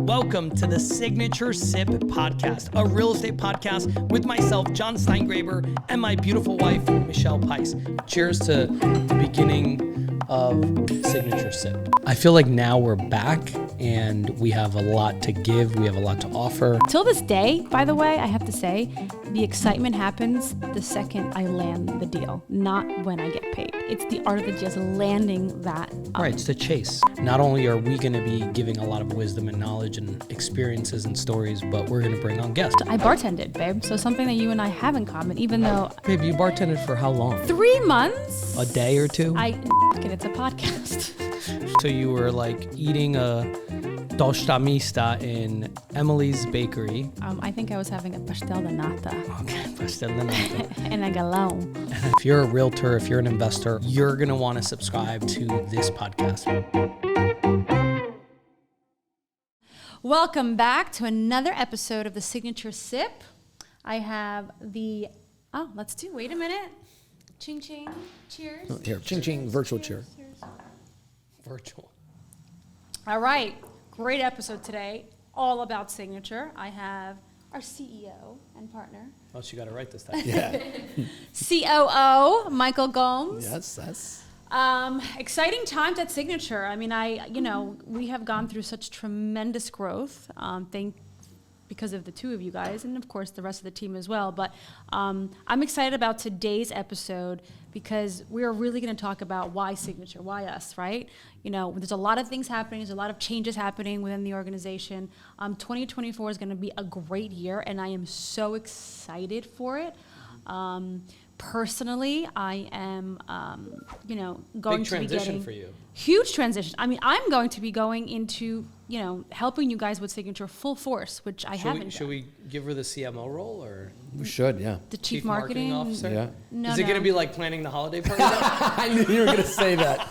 Welcome to the Signature Sip podcast, a real estate podcast with myself, Jon Steingraber, and my beautiful wife, Michelle Pice. Cheers to the beginning of Signature Sip. I feel like now we're back and we have a lot to give. We have a lot to offer. Till this day, by the way, I have to say, the excitement happens the second I land the deal, not when I get paid. It's the art of the deal, it's landing that. Right, it's the chase. Not only are we going to be giving a lot of wisdom and knowledge and experiences and stories, but we're going to bring on guests. I bartended, babe, so something that you and I have in common, even though... Babe, you bartended for how long? 3 months. A day or two? It's a podcast. So you were like eating a 𝗨 in Emily's bakery. I think I was having a pastel de nata. Okay, pastel de nata. And a galon. And if you're a realtor, if you're an investor, you're going to want to subscribe to this podcast. Welcome back to another episode of the Signature Sip. I have the... Oh, let's do... Wait a minute. Ching, ching. Cheers. Oh, here, ching, ching, virtual cheer. Virtual. All right. Great episode today. All about Signature. I have our CEO and partner. Oh, she got it right this time. Yeah. COO, Michael Gomes. Yes. Exciting times at Signature. I mean, we have gone through such tremendous growth. Because of the two of you guys, and of course the rest of the team as well. But I'm excited about today's episode because we're really going to talk about why Signature, why us, right? You know, there's a lot of things happening. There's a lot of changes happening within the organization. 2024 is going to be a great year, and I am so excited for it. Personally, I am, going to be getting... Big transition for you. Huge transition. I mean, I'm going to be going into, helping you guys with Signature full force, which I haven't done. Should we give her the CMO role or? We should, yeah. The Chief Marketing Officer? Yeah. No, Is it going to be like planning the holiday party? I knew you were going to say that.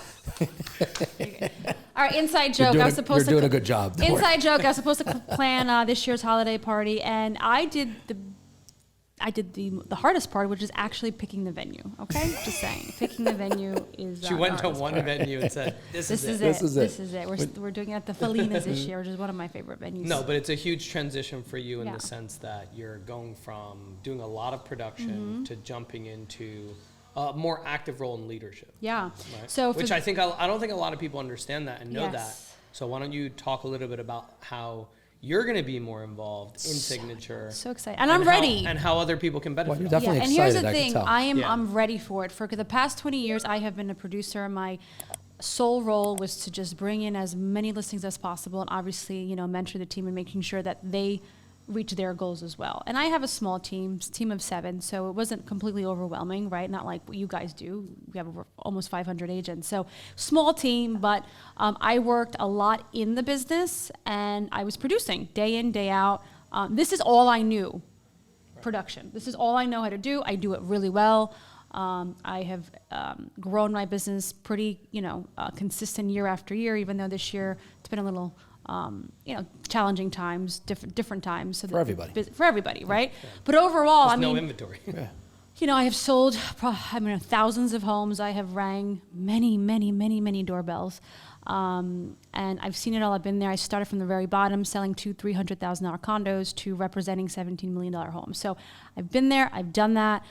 All right, inside joke. You're doing a good job. Inside joke. I was supposed to plan this year's holiday party, and I did the hardest part, which is actually picking the venue. Okay, just saying, picking the venue is. She went to one venue and said, "This is it. This is it. We're doing it at the Felinas this year, which is one of my favorite venues." No, but it's a huge transition for you in the sense that you're going from doing a lot of production to jumping into a more active role in leadership. Yeah. Right? So, which I don't think a lot of people understand that and know that. So why don't you talk a little bit about how you're going to be more involved in Signature. So excited. And I'm ready. And how other people can benefit. Well, you're definitely and excited, here's the thing. I'm ready for it. For the past 20 years, I have been a producer. My sole role was to just bring in as many listings as possible and obviously, mentor the team and making sure that they reach their goals as well. And I have a small team of 7, so it wasn't completely overwhelming, right? Not like what you guys do. We have over almost 500 agents. So small team, but I worked a lot in the business and I was producing day in, day out. This is all I knew, production. This is all I know how to do. I do it really well. I have grown my business pretty, consistent year after year, even though this year it's been a little challenging times, different times. So for everybody. For everybody, right? Yeah. But overall, There's no inventory. Yeah. I have sold thousands of homes. I have rang many doorbells. And I've seen it all. I've been there. I started from the very bottom, selling $200,000 condos to representing $17 million homes. So I've been there. I've done that.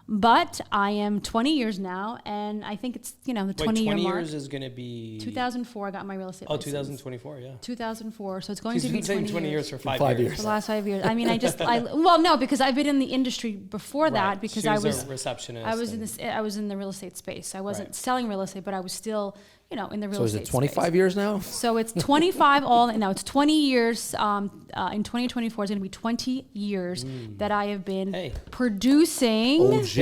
But I am 20 years now, and I think it's, the 20-year mark. 20 years is going to be... 2004, I got my real estate license. 2024, yeah. 2004, so it's going to be 20 years for 5 years. For the last 5 years. I mean, no, because I've been in the industry before that, because I was a receptionist. I was in the real estate space. I wasn't selling real estate, but I was still... in the real estate space. So is it 25 years now? So it's 25 it's 20 years. In 2024, it's going to be 20 years that I have been producing. OG.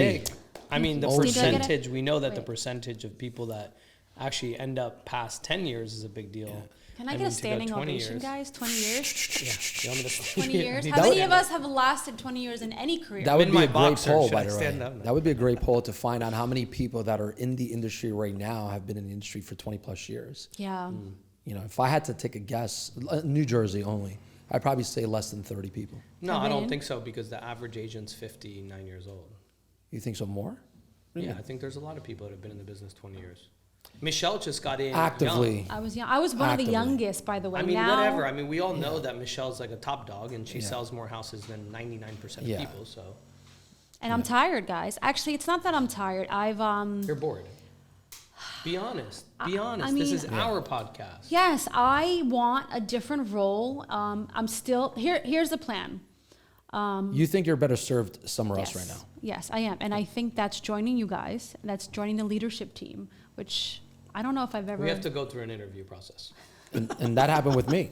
I mean, the percentage, we know that the percentage of people that actually end up past 10 years is a big deal. Yeah. Can I get a standing ovation, guys? 20 years? Yeah. 20 years? How many of us have lasted 20 years in any career? That would be a great poll, by the way. That would be a great poll to find out how many people that are in the industry right now have been in the industry for 20 plus years. Yeah. If I had to take a guess, New Jersey only, I'd probably say less than 30 people. No, I don't think so, because the average agent's 59 years old. You think so more? Yeah, I think there's a lot of people that have been in the business 20 years. Michelle just got in actively. young. I was young. I was one of the youngest, by the way. I mean, now, whatever. I mean, we all know that Michelle's like a top dog, and she sells more houses than 99% of people. So. And I'm tired, guys. Actually, it's not that I'm tired. You're bored. Be honest. Be honest. I mean, this is our podcast. Yes, I want a different role. I'm still here. Here's the plan. You think you're better served somewhere else right now? Yes, I am, and I think that's joining you guys. That's joining the leadership team, which I don't know if I've ever. We have to go through an interview process. And that happened with me.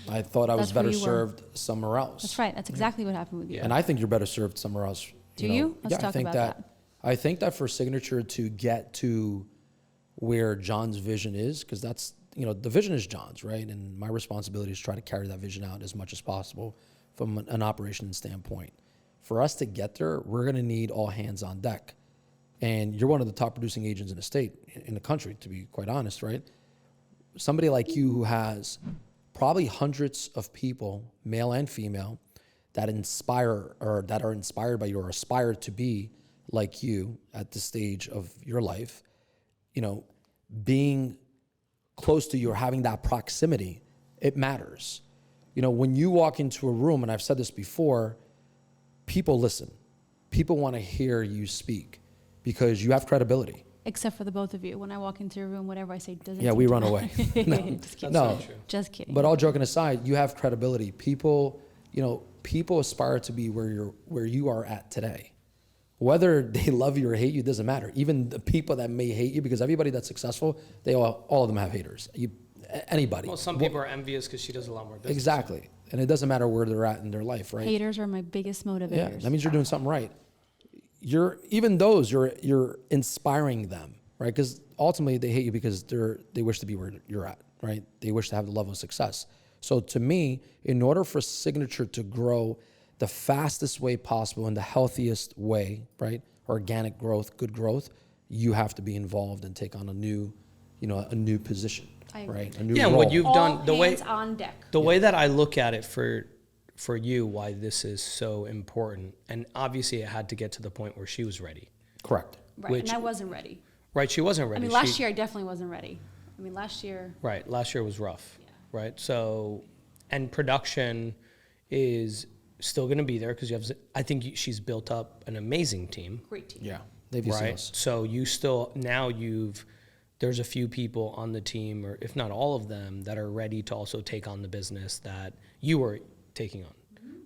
I thought I was better served somewhere else. That's right. That's exactly what happened with you. And I think you're better served somewhere else. Do you? Let's talk about that. I think that for Signature to get to where Jon's vision is, because that's, the vision is Jon's, right? And my responsibility is to try to carry that vision out as much as possible from an operations standpoint. For us to get there, we're going to need all hands on deck. And you're one of the top producing agents in the state, in the country, to be quite honest, right? Somebody like you who has probably hundreds of people, male and female, that inspire or that are inspired by you or aspire to be like you at this stage of your life, being close to you or having that proximity, it matters. When you walk into a room, and I've said this before, people listen. People want to hear you speak because you have credibility. Except for the both of you. When I walk into a room, whatever I say doesn't. Yeah, we run away. No, just kidding. But all joking aside, you have credibility. People, people aspire to be where you are at today. Whether they love you or hate you doesn't matter. Even the people that may hate you, because everybody that's successful, all of them have haters. Anybody. Well, some people are envious because she does a lot more business. Exactly. And it doesn't matter where they're at in their life, right? Haters are my biggest motivators. Yeah, that means you're doing something right. You're inspiring them, right? Because ultimately they hate you because they wish to be where you're at, right? They wish to have the level of success. So to me, in order for Signature to grow the fastest way possible in the healthiest way, right? Organic growth, good growth, you have to be involved and take on a new position, right? A new role. And what you've done, All hands on deck. The way that I look at it for you, why this is so important, and obviously it had to get to the point where she was ready. Correct. Right, and I wasn't ready. Right, she wasn't ready. I mean, last year I definitely wasn't ready. I mean, last year. Right, last year was rough. Yeah. Right, so, and production is still going to be there because I think she's built up an amazing team. Great team. Yeah, they've right. So there's a few people on the team, or if not all of them, that are ready to also take on the business that you were taking on,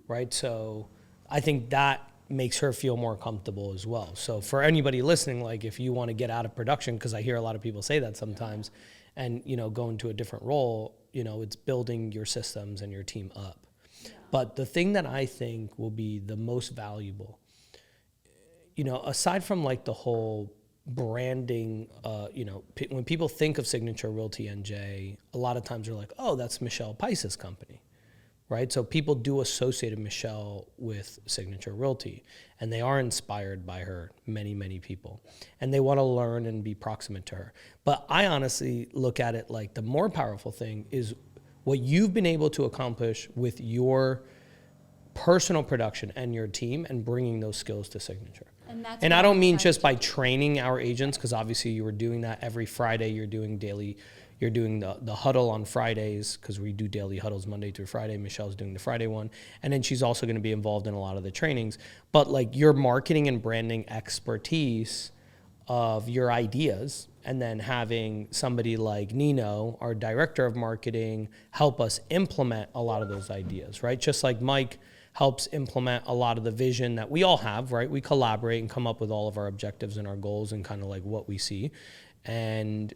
right? So I think that makes her feel more comfortable as well. So for anybody listening, like if you want to get out of production, because I hear a lot of people say that sometimes, and go into a different role, it's building your systems and your team up. Yeah. But the thing that I think will be the most valuable, aside from like the whole branding, when people think of Signature Realty NJ, a lot of times they're like, oh, that's 𝗵𝒆 company. Right, so people do associate Michelle with Signature Realty, and they are inspired by her, many, many people, and they want to learn and be proximate to her. But I honestly look at it like the more powerful thing is what you've been able to accomplish with your personal production and your team and bringing those skills to Signature. And I don't mean just by training our agents, because obviously you were doing that every Friday. You're doing the huddle on Fridays, because we do daily huddles Monday through Friday. Michelle's doing the Friday one. And then she's also going to be involved in a lot of the trainings. But like your marketing and branding expertise of your ideas, and then having somebody like Nino, our director of marketing, help us implement a lot of those ideas, right? Just like Mike helps implement a lot of the vision that we all have, right? We collaborate and come up with all of our objectives and our goals and kind of like what we see. And,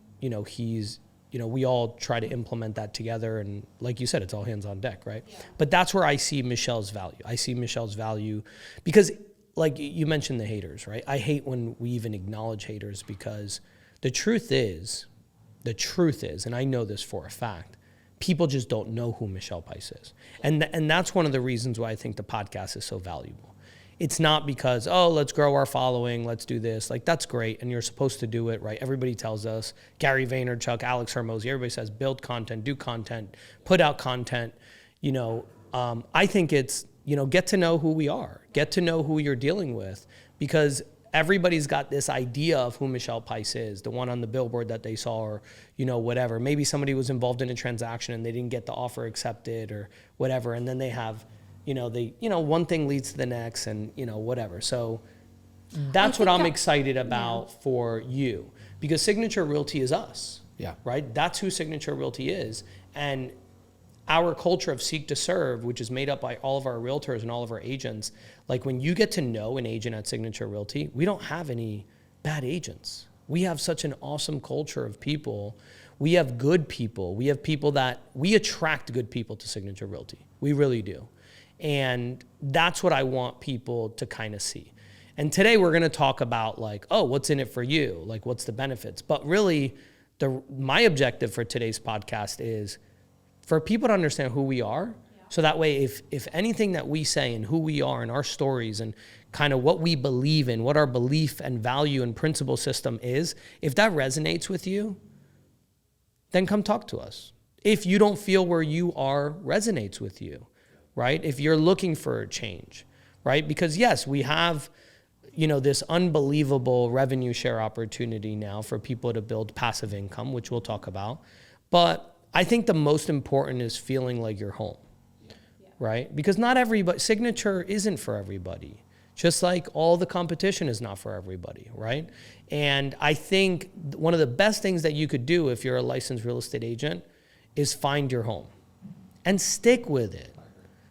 we all try to implement that together. And like you said, it's all hands on deck, right? Yeah. But that's where I see Michelle's value. I see Michelle's value because, like you mentioned, the haters, right? I hate when we even acknowledge haters, because the truth is, and I know this for a fact, people just don't know who 𝗵𝒆 is. And that's one of the reasons why I think the podcast is so valuable. It's not because, let's grow our following, let's do this. Like, that's great, and you're supposed to do it, right? Everybody tells us, Gary Vaynerchuk, Alex Hrmozy, everybody says, build content, do content, put out content. I think it's, get to know who we are, get to know who you're dealing with, because everybody's got this idea of who 𝗵𝒆 is, the one on the billboard that they saw, or, whatever. Maybe somebody was involved in a transaction and they didn't get the offer accepted or whatever. And then they have, one thing leads to the next and, whatever. So that's what I'm excited about for you, because Signature Realty is us. Yeah. Right? That's who Signature Realty is. And our culture of seek to serve, which is made up by all of our realtors and all of our agents, like when you get to know an agent at Signature Realty, we don't have any bad agents. We have such an awesome culture of people. We have good people. We have people that we attract good people to Signature Realty. We really do. And that's what I want people to kind of see. And today we're going to talk about like, oh, what's in it for you? Like, what's the benefits? But really, my objective for today's podcast is for people to understand who we are. So that way, if anything that we say and who we are and our stories and kind of what we believe in, what our belief and value and principle system is, if that resonates with you, then come talk to us. If you don't feel where you are resonates with you, right? If you're looking for a change, right? Because yes, we have, this unbelievable revenue share opportunity now for people to build passive income, which we'll talk about. But I think the most important is feeling like you're home, right? Because not everybody, Signature isn't for everybody. Just like all the competition is not for everybody, right? And I think one of the best things that you could do if you're a licensed real estate agent is find your home and stick with it.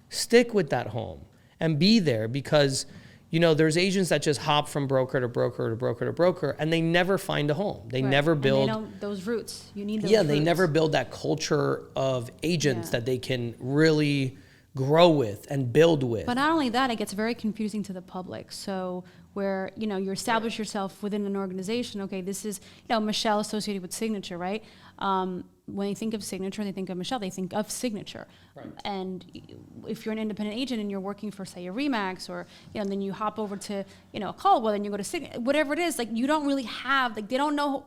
Stick with that home and be there, because there's agents that just hop from broker to broker to broker to broker, and they never find a home. They never build. And they know those roots. You need those Yeah, roots. they never build that culture of agents that they can really grow with and build with. But not only that, it gets very confusing to the public. So where, you establish yourself within an organization. Okay, this is, Michelle associated with Signature, right? When they think of Signature, they think of Michelle, they think of Signature. Right. And if you're an independent agent and you're working for, say, a RE/MAX, or, then you hop over to, a Caldwell, then you go to Signature, whatever it is, like, you don't really have, like, they don't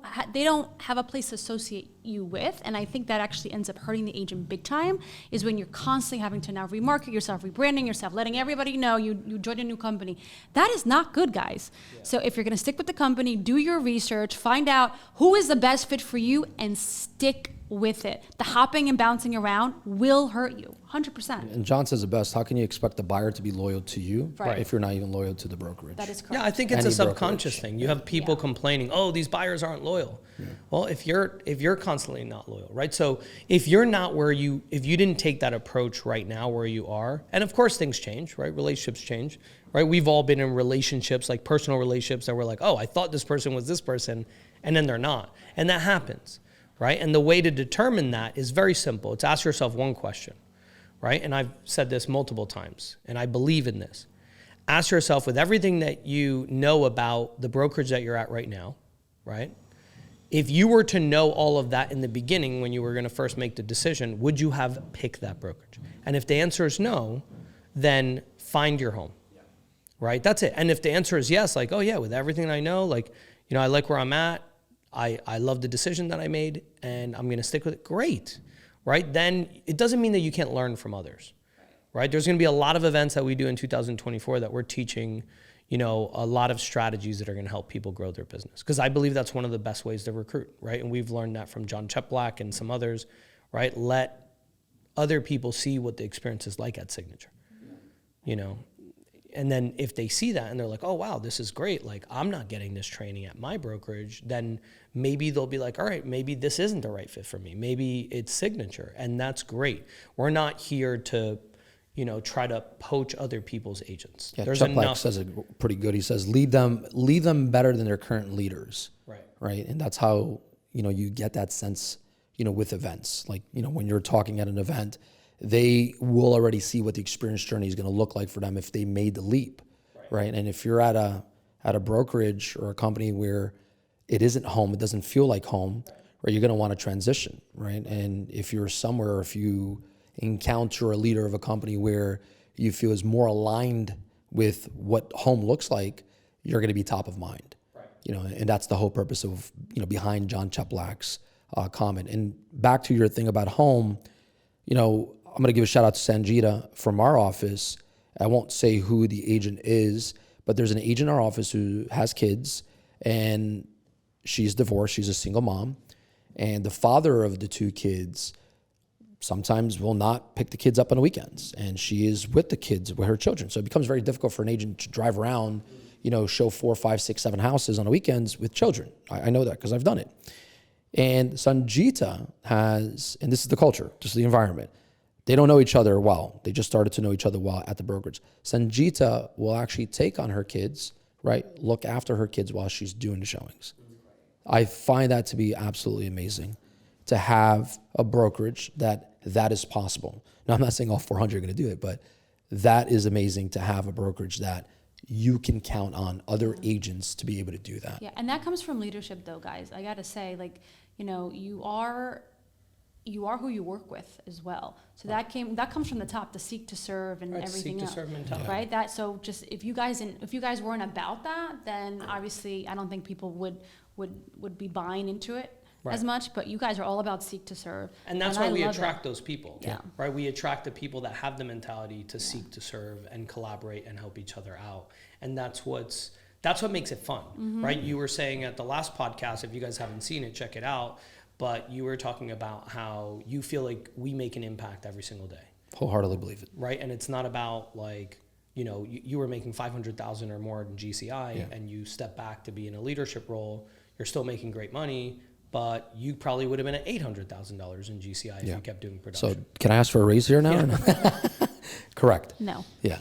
have a place to associate you with. And I think that actually ends up hurting the agent big time, is when you're constantly having to now remarket yourself, rebranding yourself, letting everybody know you joined a new company. That is not good, guys. Yeah. So if you're going to stick with the company, do your research, find out who is the best fit for you, and stick with it. The hopping and bouncing around will hurt you, 100%. And John says the best, how can you expect the buyer to be loyal to you if you're not even loyal to the brokerage? That is correct. Yeah, I think it's a subconscious thing. You have people complaining, oh, these buyers aren't loyal. Yeah. Well, if you're constantly not loyal, right? So if you're not if you didn't take that approach right now where you are, and of course things change, right? Relationships change, right? We've all been in relationships, like personal relationships, that we're like, oh, I thought this person was this person, and then they're not. And that happens. Right? And the way to determine that is very simple. It's ask yourself one question, right? And I've said this multiple times, and I believe in this. Ask yourself, with everything that you know about the brokerage that you're at right now, right? If you were to know all of that in the beginning when you were going to first make the decision, would you have picked that brokerage? And if the answer is no, then find your home, right? That's it. And if the answer is yes, like, oh yeah, with everything I know, like, I like where I'm at, I love the decision that I made, and I'm going to stick with it. Great, right? Then it doesn't mean that you can't learn from others, right? There's going to be a lot of events that we do in 2024 that we're teaching, a lot of strategies that are going to help people grow their business. Because I believe that's one of the best ways to recruit, right? And we've learned that from Jon and some others, right? Let other people see what the experience is like at Signature, And then if they see that and they're like, oh, wow, this is great. Like, I'm not getting this training at my brokerage. Then maybe they'll be like, all right, maybe this isn't the right fit for me. Maybe it's Signature. And that's great. We're not here to, try to poach other people's agents. Yeah, Chuck Black says it pretty good. He says, lead them better than their current leaders. Right. And that's how, you get that sense, with events. Like, when you're talking at an event, they will already see what the experience journey is going to look like for them if they made the leap, right? And if you're at a brokerage or a company where it isn't home, it doesn't feel like home, right? You're going to want to transition, right? And if you're somewhere, or if you encounter a leader of a company where you feel is more aligned with what home looks like, you're going to be top of mind, and that's the whole purpose of, behind Jon Black's comment. And back to your thing about home, I'm going to give a shout out to Sanjita from our office. I won't say who the agent is, But there's an agent in our office who has kids, and she's divorced. She's a single mom. And the father of the 2 kids sometimes will not pick the kids up on the weekends. And she is with the kids, with her children. So it becomes very difficult for an agent to drive around, show 4, 5, 6, 7 houses on the weekends with children. I know that because I've done it. And Sanjita has, and this is the culture, this is the environment. They don't know each other well. They just started to know each other well at the brokerage. Sanjita will actually take on her kids, right? Look after her kids while she's doing the showings. I find that to be absolutely amazing, to have a brokerage that is possible. Now, I'm not saying all 400 are going to do it, but that is amazing to have a brokerage that you can count on other agents to be able to do that. Yeah, and that comes from leadership, though, guys. I got to say, you are who you work with as well. So that comes from the top, the seek to serve and everything else. Seek to serve mentality. Right? So just if you guys weren't about that, then obviously I don't think people would be buying into it as much. But you guys are all about seek to serve. And that's why we attract those people. Yeah. Right? We attract the people that have the mentality to seek to serve and collaborate and help each other out. And that's what makes it fun. Right? You were saying at the last podcast, if you guys haven't seen it, check it out. But you were talking about how you feel like we make an impact every single day. Wholeheartedly believe it. Right? And it's not about you were making $500,000 or more in GCI and you step back to be in a leadership role. You're still making great money, but you probably would have been at $800,000 in GCI if you kept doing production. So can I ask for a raise here now? Yeah. Correct. No. Yeah.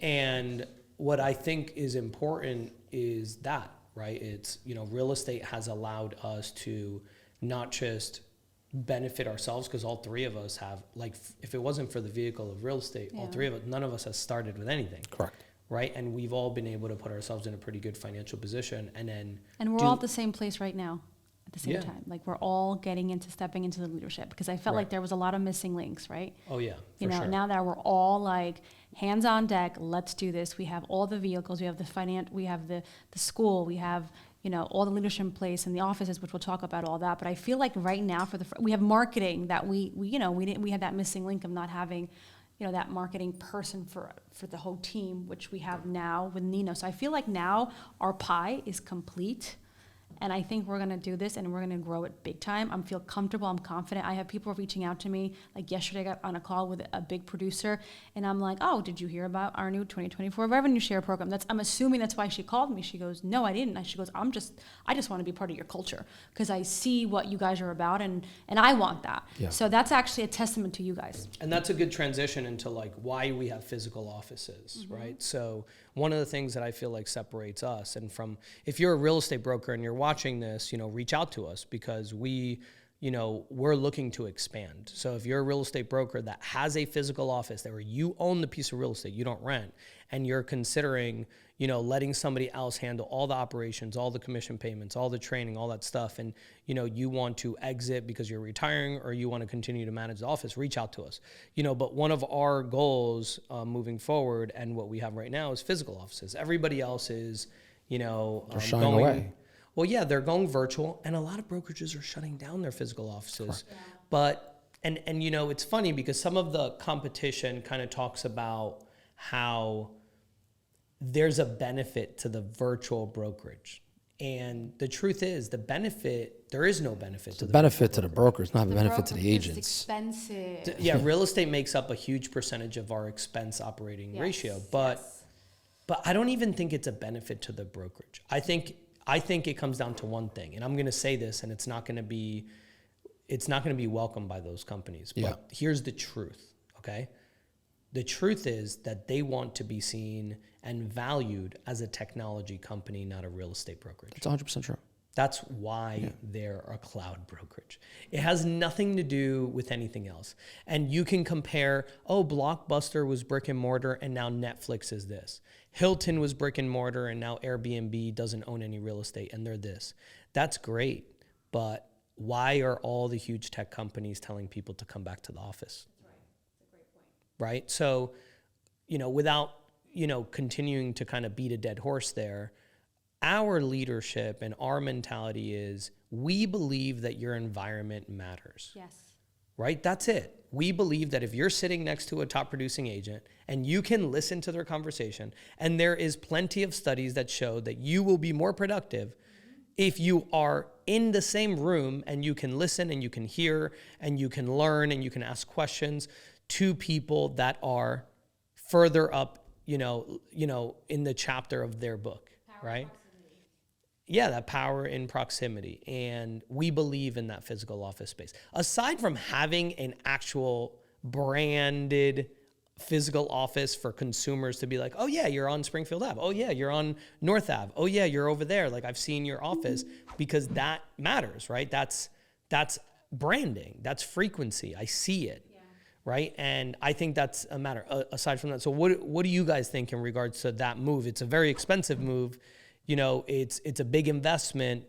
And what I think is important is that, right? It's, real estate has allowed us to not just benefit ourselves, because all 3 of us have, if it wasn't for the vehicle of real estate, all 3 of us, none of us has started with anything. Correct. Right? And we've all been able to put ourselves in a pretty good financial position. And we're all at the same place right now at the same time. We're all stepping into the leadership, because I felt like there was a lot of missing links, right? Oh yeah, sure. Now that we're all hands on deck, let's do this. We have all the vehicles, we have we have the school, we have, all the leadership in place and the offices, which we'll talk about all that. But I feel like right now we have marketing that we had that missing link of not having, that marketing person for the whole team, which we have now with Nino. So I feel like now our pie is complete. And I think we're going to do this and we're going to grow it big time. I feel comfortable. I'm confident. I have people reaching out to me. Yesterday, I got on a call with a big producer, and I'm like, "Oh, did you hear about our new 2024 revenue share program?" I'm assuming that's why she called me. She goes, "No, I didn't." She goes, I just want to be part of your culture, because I see what you guys are about, and I want that." Yeah. So that's actually a testament to you guys. And that's a good transition into why we have physical offices, right? So one of the things that I feel like separates us, and if you're a real estate broker and you're watching this, reach out to us, because we're looking to expand. So if you're a real estate broker that has a physical office where you own the piece of real estate, you don't rent, and you're considering, letting somebody else handle all the operations, all the commission payments, all the training, all that stuff, and, you want to exit because you're retiring, or you want to continue to manage the office, reach out to us. But one of our goals moving forward, and what we have right now, is physical offices. Everybody else is, they're shying away. Well, yeah, they're going virtual, and a lot of brokerages are shutting down their physical offices. Yeah. But, and it's funny, because some of the competition kind of talks about how there's a benefit to the virtual brokerage. And the truth is, there is no benefit to the benefit to the brokers, not a benefit to the agents. It's expensive. Yeah, real estate makes up a huge percentage of our expense operating ratio, but I don't even think it's a benefit to the brokerage. I think it comes down to one thing, and I'm going to say this, and it's not going to be welcomed by those companies. But here's the truth, okay? The truth is that they want to be seen and valued as a technology company, not a real estate brokerage. It's 100% true. That's why they're a cloud brokerage. It has nothing to do with anything else. And you can compare, Blockbuster was brick and mortar, and now Netflix is this. Hilton was brick and mortar, and now Airbnb doesn't own any real estate, and they're this. That's great, but why are all the huge tech companies telling people to come back to the office? That's right. That's a great point. Right? So, without, continuing to kind of beat a dead horse there, our leadership and our mentality is, we believe that your environment matters. Yes. right? That's it. We believe that if you're sitting next to a top producing agent and you can listen to their conversation, and there is plenty of studies that show that you will be more productive if you are in the same room and you can listen and you can hear and you can learn and you can ask questions to people that are further up, you know, in the chapter of their book, right? Yeah, that power in proximity. And we believe in that physical office space. Aside from having an actual branded physical office for consumers to be like, oh yeah, you're on Springfield Ave. Oh yeah, you're on North Ave. Oh yeah, you're over there. Like I've seen your office, because that matters, right? That's branding. That's frequency. I see it. Yeah. Right? And I think that's a matter aside from that. So what do you guys think in regards to that move? It's a very expensive move. You know, it's a big investment,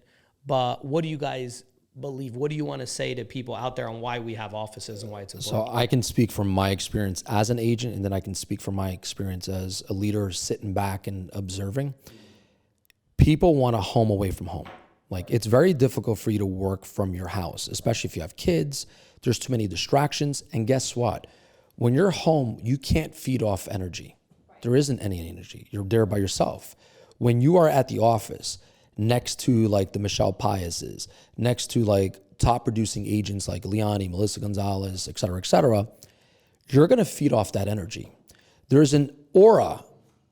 but what do you guys believe? What do you want to say to people out there on why we have offices and why it's important? So I can speak from my experience as an agent, and then I can speak from my experience as a leader sitting back and observing. People want a home away from home. Like, it's very difficult for you to work from your house, especially if you have kids. There's too many distractions. And guess what? When you're home, you can't feed off energy. There isn't any energy. You're there by yourself. When you are at the office next to like the 𝗪𝗁𝘁, next to like top producing agents like Leonie, Melissa Gonzalez, et cetera, you're going to feed off that energy. There's an aura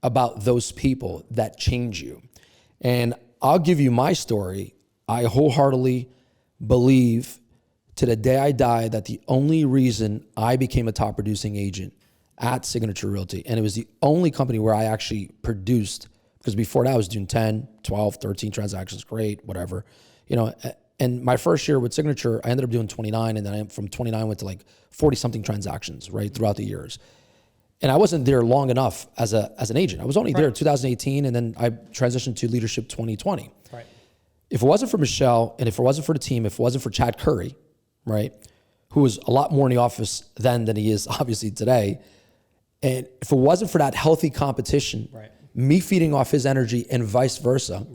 about those people that change you. And I'll give you my story. I wholeheartedly believe to the day I die that the only reason I became a top producing agent at Signature Realty, and it was the only company where I actually produced, because before that I was doing 10, 12, 13 transactions, great, whatever. You know, and my first year with Signature, I ended up doing 29, and then from 29 went to like 40 something transactions, right, throughout the years. And I wasn't there long enough as an agent. I was only there in 2018, and then I transitioned to leadership 2020. Right. If it wasn't for Michelle, and if it wasn't for the team, if it wasn't for Chad Curry, right, who was a lot more in the office then than he is obviously today, and if it wasn't for that healthy competition, me feeding off his energy and vice versa,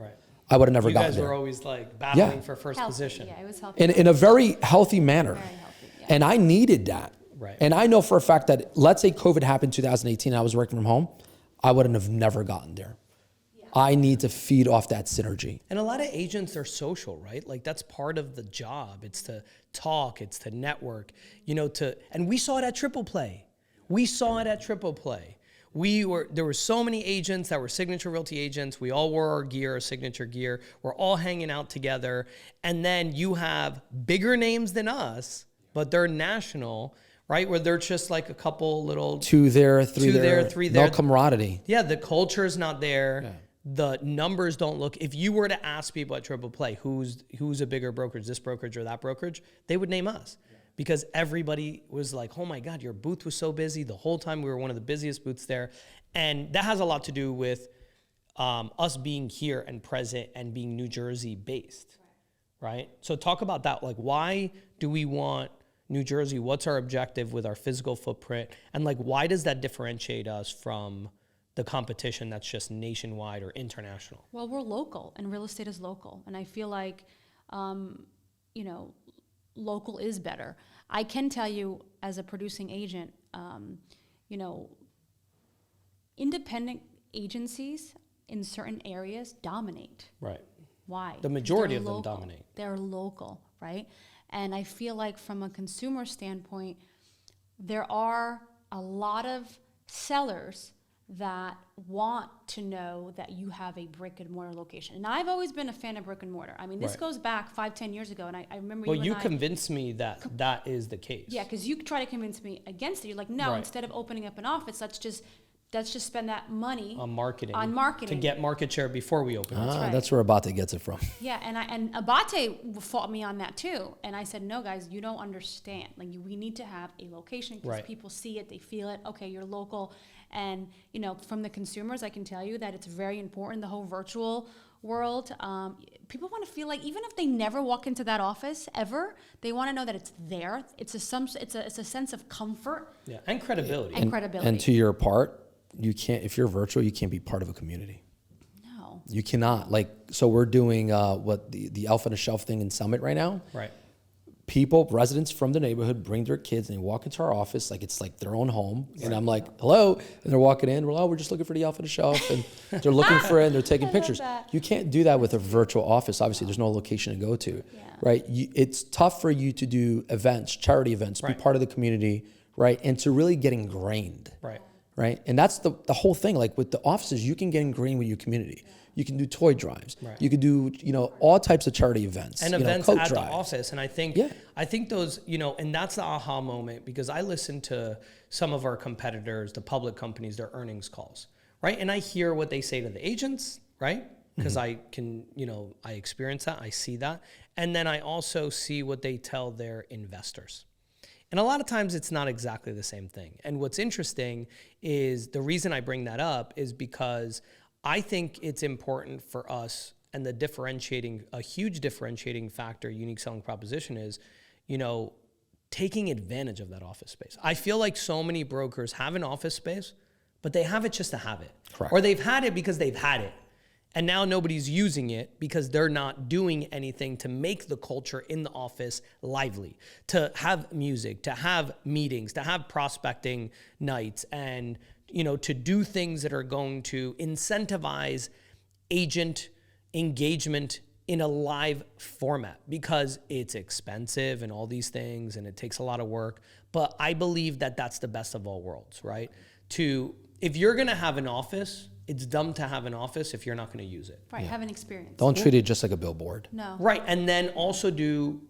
I would have never gotten there. You guys were always like battling for first position. Yeah, it was healthy. In a very healthy manner. Very healthy, yeah. And I needed that. Right. And I know for a fact that, let's say COVID happened in 2018 and I was working from home, I wouldn't have never gotten there. Yeah. I need to feed off that synergy. And a lot of agents are social, right? Like that's part of the job. It's to talk, it's to network, you know, and we saw it at Triple Play. There were so many agents that were Signature Realty agents. We all wore our gear, our signature gear. We're all hanging out together. And then you have bigger names than us, but they're national, right? Where they're just like a couple little... Two there, three there. No camaraderie. Yeah, the culture is not there. Yeah. The numbers don't look... If you were to ask people at Triple Play, who's a bigger brokerage, this brokerage or that brokerage, they would name us. Because everybody was like, oh my God, your booth was so busy. The whole time we were one of the busiest booths there. And that has a lot to do with us being here and present and being New Jersey based, right? So talk about that. Like, why do we want New Jersey? What's our objective with our physical footprint? And like, why does that differentiate us from the competition that's just nationwide or international? Well, we're local, and real estate is local. And I feel like, you know, local is better. I can tell you as a producing agent, you know, independent agencies in certain areas dominate. Right. Why? The majority of them dominate. They're local, right? And I feel like from a consumer standpoint, there are a lot of sellers that want to know that you have a brick and mortar location. And I've always been a fan of brick and mortar. I mean, this goes back 5-10 years ago, and I remember you convinced me that that is the case. Yeah, because you try to convince me against it. You're like, no, instead of opening up an office, let's just spend that money on marketing. To get market share before we open. That's where 𝗵𝒂𝒃 gets it from. Yeah, and 𝗵𝒂𝒃 fought me on that too. And I said, no, guys, you don't understand. Like, we need to have a location because people see it, they feel it. Okay, you're local. And, you know, from the consumers, I can tell you that it's very important, the whole virtual world. People want to feel like, even if they never walk into that office ever, they want to know that it's there. It's a sense of comfort. Yeah, and credibility. And to your part, you can't, if you're virtual, you can't be part of a community. No. You cannot. Like, so we're doing the 𝗨𝐿𝐹 and a Shelf thing in Summit right now. Right. residents from the neighborhood bring their kids and they walk into our office like it's like their own home. And I'm like, hello. And they're walking in. We're just looking for the 𝗨𝗂𝗋ₐ and they're looking for it and they're taking pictures. You can't do that with a virtual office. Obviously, there's no location to go to, right? It's tough for you to do events, charity events, be part of the community, right? And to really get ingrained, right? And that's the whole thing. Like with the offices, you can get ingrained with your community. You can do toy drives. You can do, all types of charity events. And events Coke at drive. the office. And I think those, and that's the aha moment, because I listen to some of our competitors, the public companies, their earnings calls, right? And I hear what they say to the agents, right? Because I can, I experience that, I see that. And then I also see what they tell their investors. And a lot of times it's not exactly the same thing. And what's interesting is the reason I bring that up is because I think it's important for us, and a huge differentiating factor, unique selling proposition is, taking advantage of that office space. I feel like so many brokers have an office space, but they have it just to have it. Correct. Or they've had it because they've had it. And now nobody's using it because they're not doing anything to make the culture in the office lively, to have music, to have meetings, to have prospecting nights, and to do things that are going to incentivize agent engagement in a live format, because it's expensive and all these things and it takes a lot of work. But I believe that that's the best of all worlds, right? If you're going to have an office, it's dumb to have an office if you're not going to use it. Right, have an experience. Don't treat it just like a billboard. No. Right, and then also do,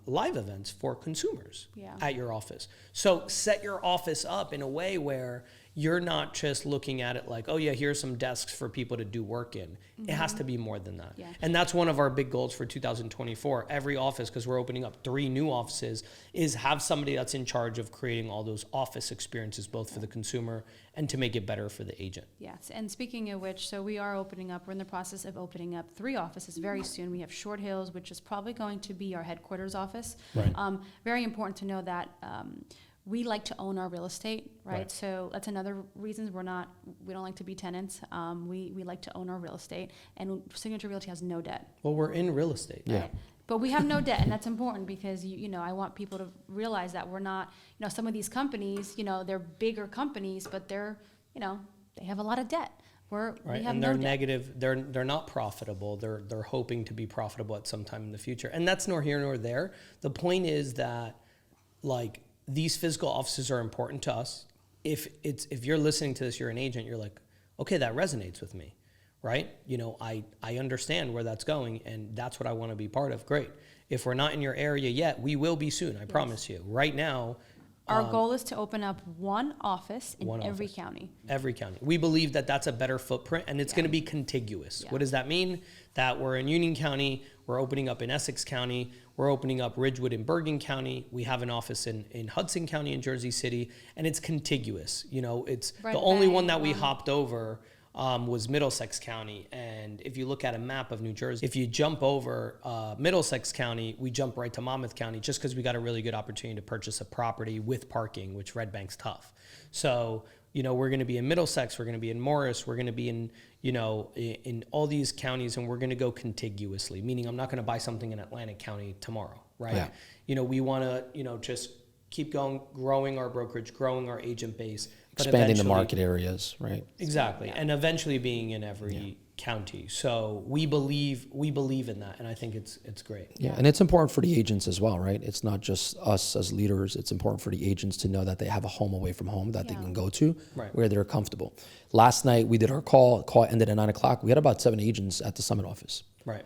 live events for consumers at your office. So set your office up in a way where you're not just looking at it like, oh yeah, here's some desks for people to do work in. It has to be more than that. Yeah. And that's one of our big goals for 2024. Every office, because we're opening up 3 new offices, is have somebody that's in charge of creating all those office experiences, both for the consumer and to make it better for the agent. Yes, and speaking of which, so we're in the process of opening up 3 offices very soon. We have Short Hills, which is probably going to be our headquarters office. Right. Very important to know that we like to own our real estate, right? So that's another reason we don't like to be tenants. We like to own our real estate, and Signature Realty has no debt. Well, we're in real estate. Right? But we have no debt, and that's important because I want people to realize that we're not, some of these companies, they're bigger companies, but they're, they have a lot of debt. We have and no they're debt. negative. They're not profitable. They're hoping to be profitable at some time in the future, and that's nor here nor there. The point is that, like, these physical offices are important to us. If you're listening to this, you're an agent, you're like, okay, that resonates with me, right? I understand where that's going, and that's what I want to be part of. Great. If we're not in your area yet, we will be soon. I promise you. Right now, our goal is to open up 1 office in every county. Every county. We believe that that's a better footprint, and it's going to be contiguous. What does that mean? That we're in Union County, we're opening up in Essex County, we're opening up Ridgewood in Bergen County, we have an office in Hudson County in Jersey City, and it's contiguous. It's Red the only Bank, one that we hopped over was Middlesex County. And if you look at a map of New Jersey, if you jump over Middlesex County, we jump right to Monmouth County, just because we got a really good opportunity to purchase a property with parking, which Red Bank's tough. So, we're going to be in Middlesex, we're going to be in Morris, we're going to be in, in all these counties, and we're going to go contiguously, meaning I'm not going to buy something in Atlantic County tomorrow, right? Yeah. We want to, just keep going, growing our brokerage, growing our agent base. Expanding the market areas, right? Exactly. And eventually being in every county. So we believe in that, and I think it's great. Yeah, and it's important for the agents as well, right? It's not just us as leaders. It's important for the agents to know that they have a home away from home that they can go to where they're comfortable. Last night we did our call. Call ended at 9:00. We had about 7 agents at the Summit office. Right.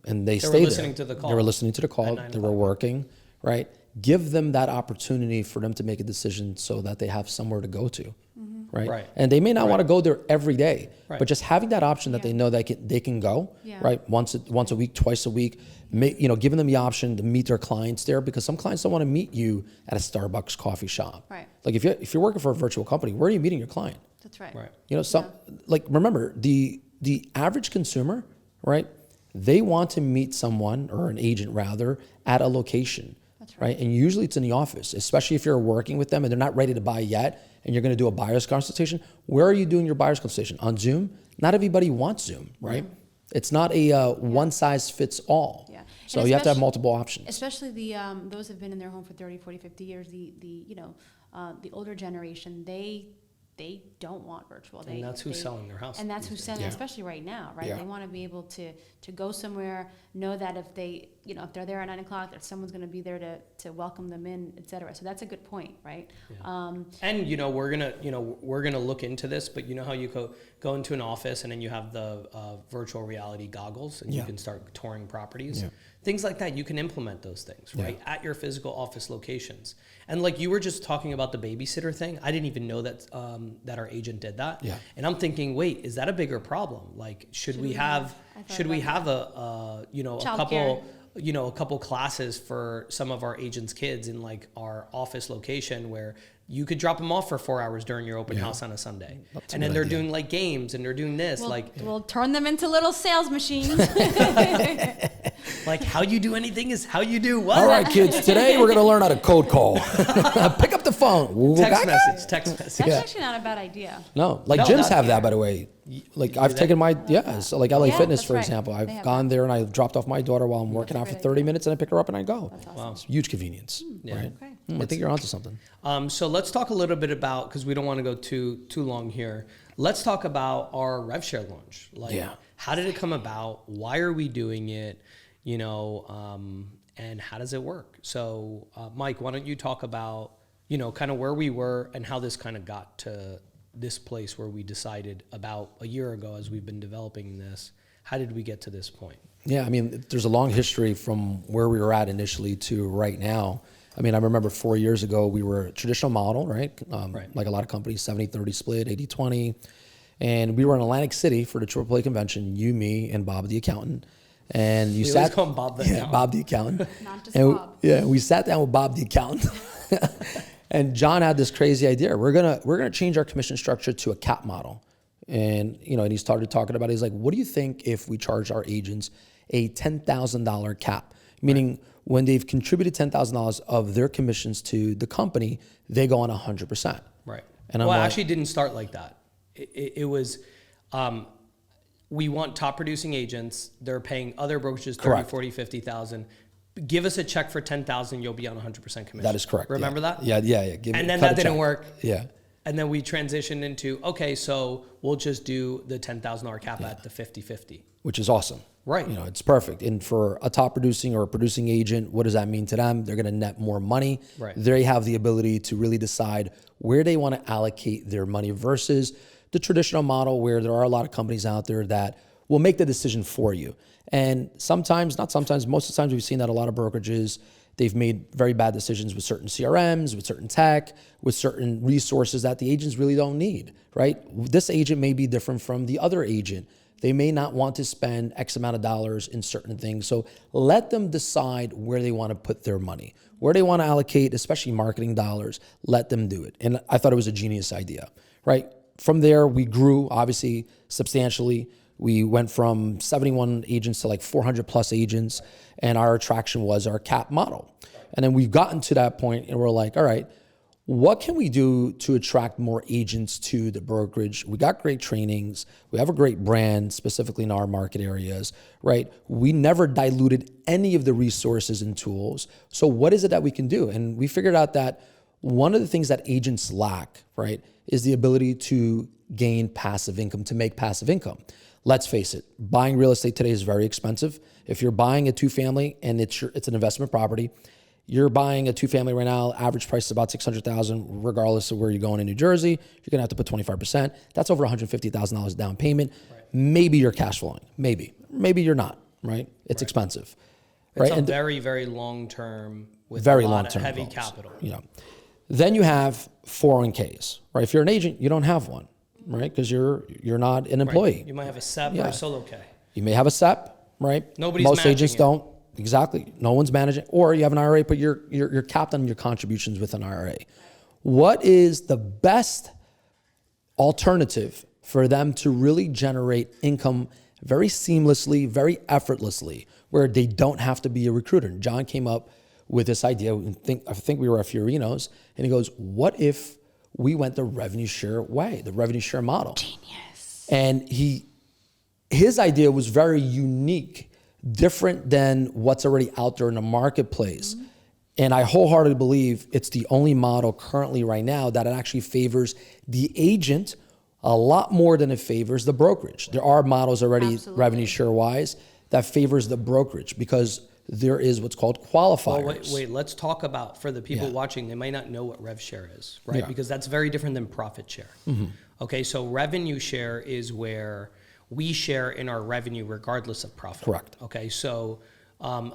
And they stayed were listening to the call. They were listening to the call. They were working, right? Give them that opportunity for them to make a decision so that they have somewhere to go to. Right? And they may not want to go there every day, but just having that option that they know they can go, right? Once a week, twice a week, giving them the option to meet their clients there, because some clients don't want to meet you at a Starbucks coffee shop. Right. Like if you're working for a virtual company, where are you meeting your client? That's right. Like remember the average consumer, right? They want to meet someone, or an agent rather, at a location. That's right. And usually it's in the office, especially if you're working with them and they're not ready to buy yet, and you're going to do a buyer's consultation. Where are you doing your buyer's consultation? On Zoom? Not everybody wants Zoom, right? It's not a one size fits all. Yeah. So you have to have multiple options. Especially the those who've been in their home for 30, 40, 50 years, the older generation, they don't want virtual. And that's who's selling their house. And that's who's selling, especially right now, right? Yeah. They want to be able to go somewhere, know that if they, if they're there at 9 o'clock, that someone's going to be there to welcome them in, et cetera. So that's a good point, right? Yeah. And we're gonna look into this, but you know how you go into an office and then you have the virtual reality goggles and you can start touring properties. Yeah. Things like that, you can implement those things, right? At your physical office locations. And like you were just talking about the babysitter thing, I didn't even know that that our agent did that. Yeah. And I'm thinking, wait, is that a bigger problem? Like, should we have a couple classes for some of our agents' kids in like our office location where you could drop them off for 4 hours during your open house on a Sunday. And then they're doing like games and they're doing this. We'll turn them into little sales machines. Like how you do anything is how you do what? All right, kids, today we're going to learn how to code call. Pick up the phone. Text message. That's actually not a bad idea. No, gyms have that, by the way. Like I've taken my, so like LA Fitness, for example. I've gone there and I've dropped off my daughter while I'm working out for 30 minutes and I pick her up and I go. That's awesome. Wow. It's huge convenience, right? Okay. I think you're onto something. So let's talk a little bit about, because we don't want to go too long here. Let's talk about our RevShare launch. How did it come about? Why are we doing it? And how does it work? So Mike, why don't you talk about, kind of where we were and how this kind of got to this place where we decided about a year ago as we've been developing this. How did we get to this point? Yeah, I mean, there's a long history from where we were at initially to right now. I mean, I remember 4 years ago, we were a traditional model, right? Like a lot of companies, 70-30 split, 80-20. And we were in Atlantic City for the AAA convention, you, me, and Bob the accountant. And you always call him Bob the accountant. Bob the accountant. Not just Bob. Yeah, we sat down with Bob the accountant. And John had this crazy idea. We're gonna change our commission structure to a cap model. And and he started talking about it. He's like, what do you think if we charge our agents a $10,000 cap? Meaning when they've contributed $10,000 of their commissions to the company, they go on 100%. Right. And I actually didn't start like that. It was, we want top producing agents. They're paying other brokerages 30, 40, 50,000. Give us a check for 10,000, you'll be on 100% commission. That is correct. Remember that? Yeah. And then that didn't work. Yeah. And then we transitioned into, okay, so we'll just do the $10,000 cap at the 50-50. Which is awesome. Right. It's perfect. And for a top producing or a producing agent, what does that mean to them? They're going to net more money. Right. They have the ability to really decide where they want to allocate their money versus the traditional model where there are a lot of companies out there that will make the decision for you. And sometimes, not sometimes, most of the times we've seen that a lot of brokerages, they've made very bad decisions with certain CRMs, with certain tech, with certain resources that the agents really don't need, right? This agent may be different from the other agent. They may not want to spend X amount of dollars in certain things. So let them decide where they want to put their money, where they want to allocate, especially marketing dollars, let them do it. And I thought it was a genius idea, right? From there, we grew obviously substantially. We went from 71 agents to like 400 plus agents, and our attraction was our cap model. And then we've gotten to that point and we're like, all right, what can we do to attract more agents to the brokerage? We got great trainings. We have a great brand, specifically in our market areas, right? We never diluted any of the resources and tools. So what is it that we can do? And we figured out that one of the things that agents lack, right, is the ability to gain passive income, to make passive income. Let's face it, buying real estate today is very expensive. If you're buying a two-family and it's an investment property, you're buying a two-family right now, average price is about $600,000, regardless of where you're going in New Jersey, you're gonna have to put 25%. That's over $150,000 down payment. Right. Maybe you're cash flowing, maybe you're not, right? It's expensive. It's right? a very, very long-term with very a lot long-term of heavy goals. capital. Then you have 401ks, right? If you're an agent, you don't have one, right? Because you're not an employee. Right. You might have a SEP or a solo K. You may have a SEP, right? Most agents don't. Exactly. No one's managing. Or you have an IRA, but you're capped on your contributions with an IRA. What is the best alternative for them to really generate income very seamlessly, very effortlessly, where they don't have to be a recruiter? And John came up with this idea. I think we were at Fiorino's, and he goes, what if we went the revenue share way, the revenue share model? Genius. And his idea was very unique different than what's already out there in the marketplace. And I wholeheartedly believe it's the only model currently right now that it actually favors the agent a lot more than it favors the brokerage. There are models already revenue share wise that favors the brokerage because there is what's called qualifiers. Well, wait, let's talk about, for the people watching, they might not know what rev share is, right? Because that's very different than profit share. Okay, so revenue share is where we share in our revenue regardless of profit. Correct. Okay, so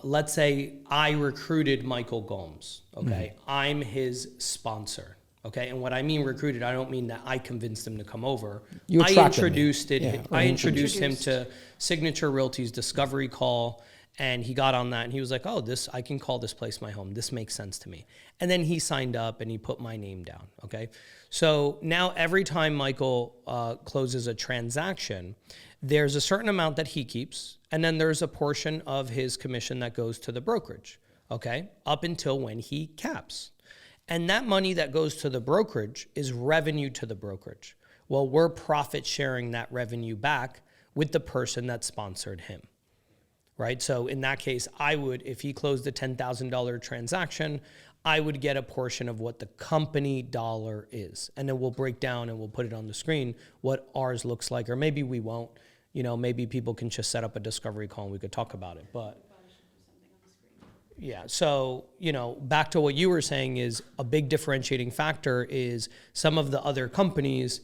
let's say I recruited Michael Gomes, okay? I'm his sponsor, okay? And what I mean recruited, I don't mean that I convinced him to come over. I introduced him to Signature Realty's discovery call, and he got on that and he was like, oh, I can call this place my home. This makes sense to me. And then he signed up and he put my name down, okay? So now every time Michael closes a transaction, there's a certain amount that he keeps, and then there's a portion of his commission that goes to the brokerage, okay? Up until when he caps. And that money that goes to the brokerage is revenue to the brokerage. Well, we're profit sharing that revenue back with the person that sponsored him. Right? So in that case, I would, if he closed a $10,000 transaction, I would get a portion of what the company dollar is. And then we'll break down and we'll put it on the screen what ours looks like, or maybe we won't. You know, maybe people can just set up a discovery call and we could talk about it. But yeah, so, you know, back to what you were saying is a big differentiating factor is some of the other companies,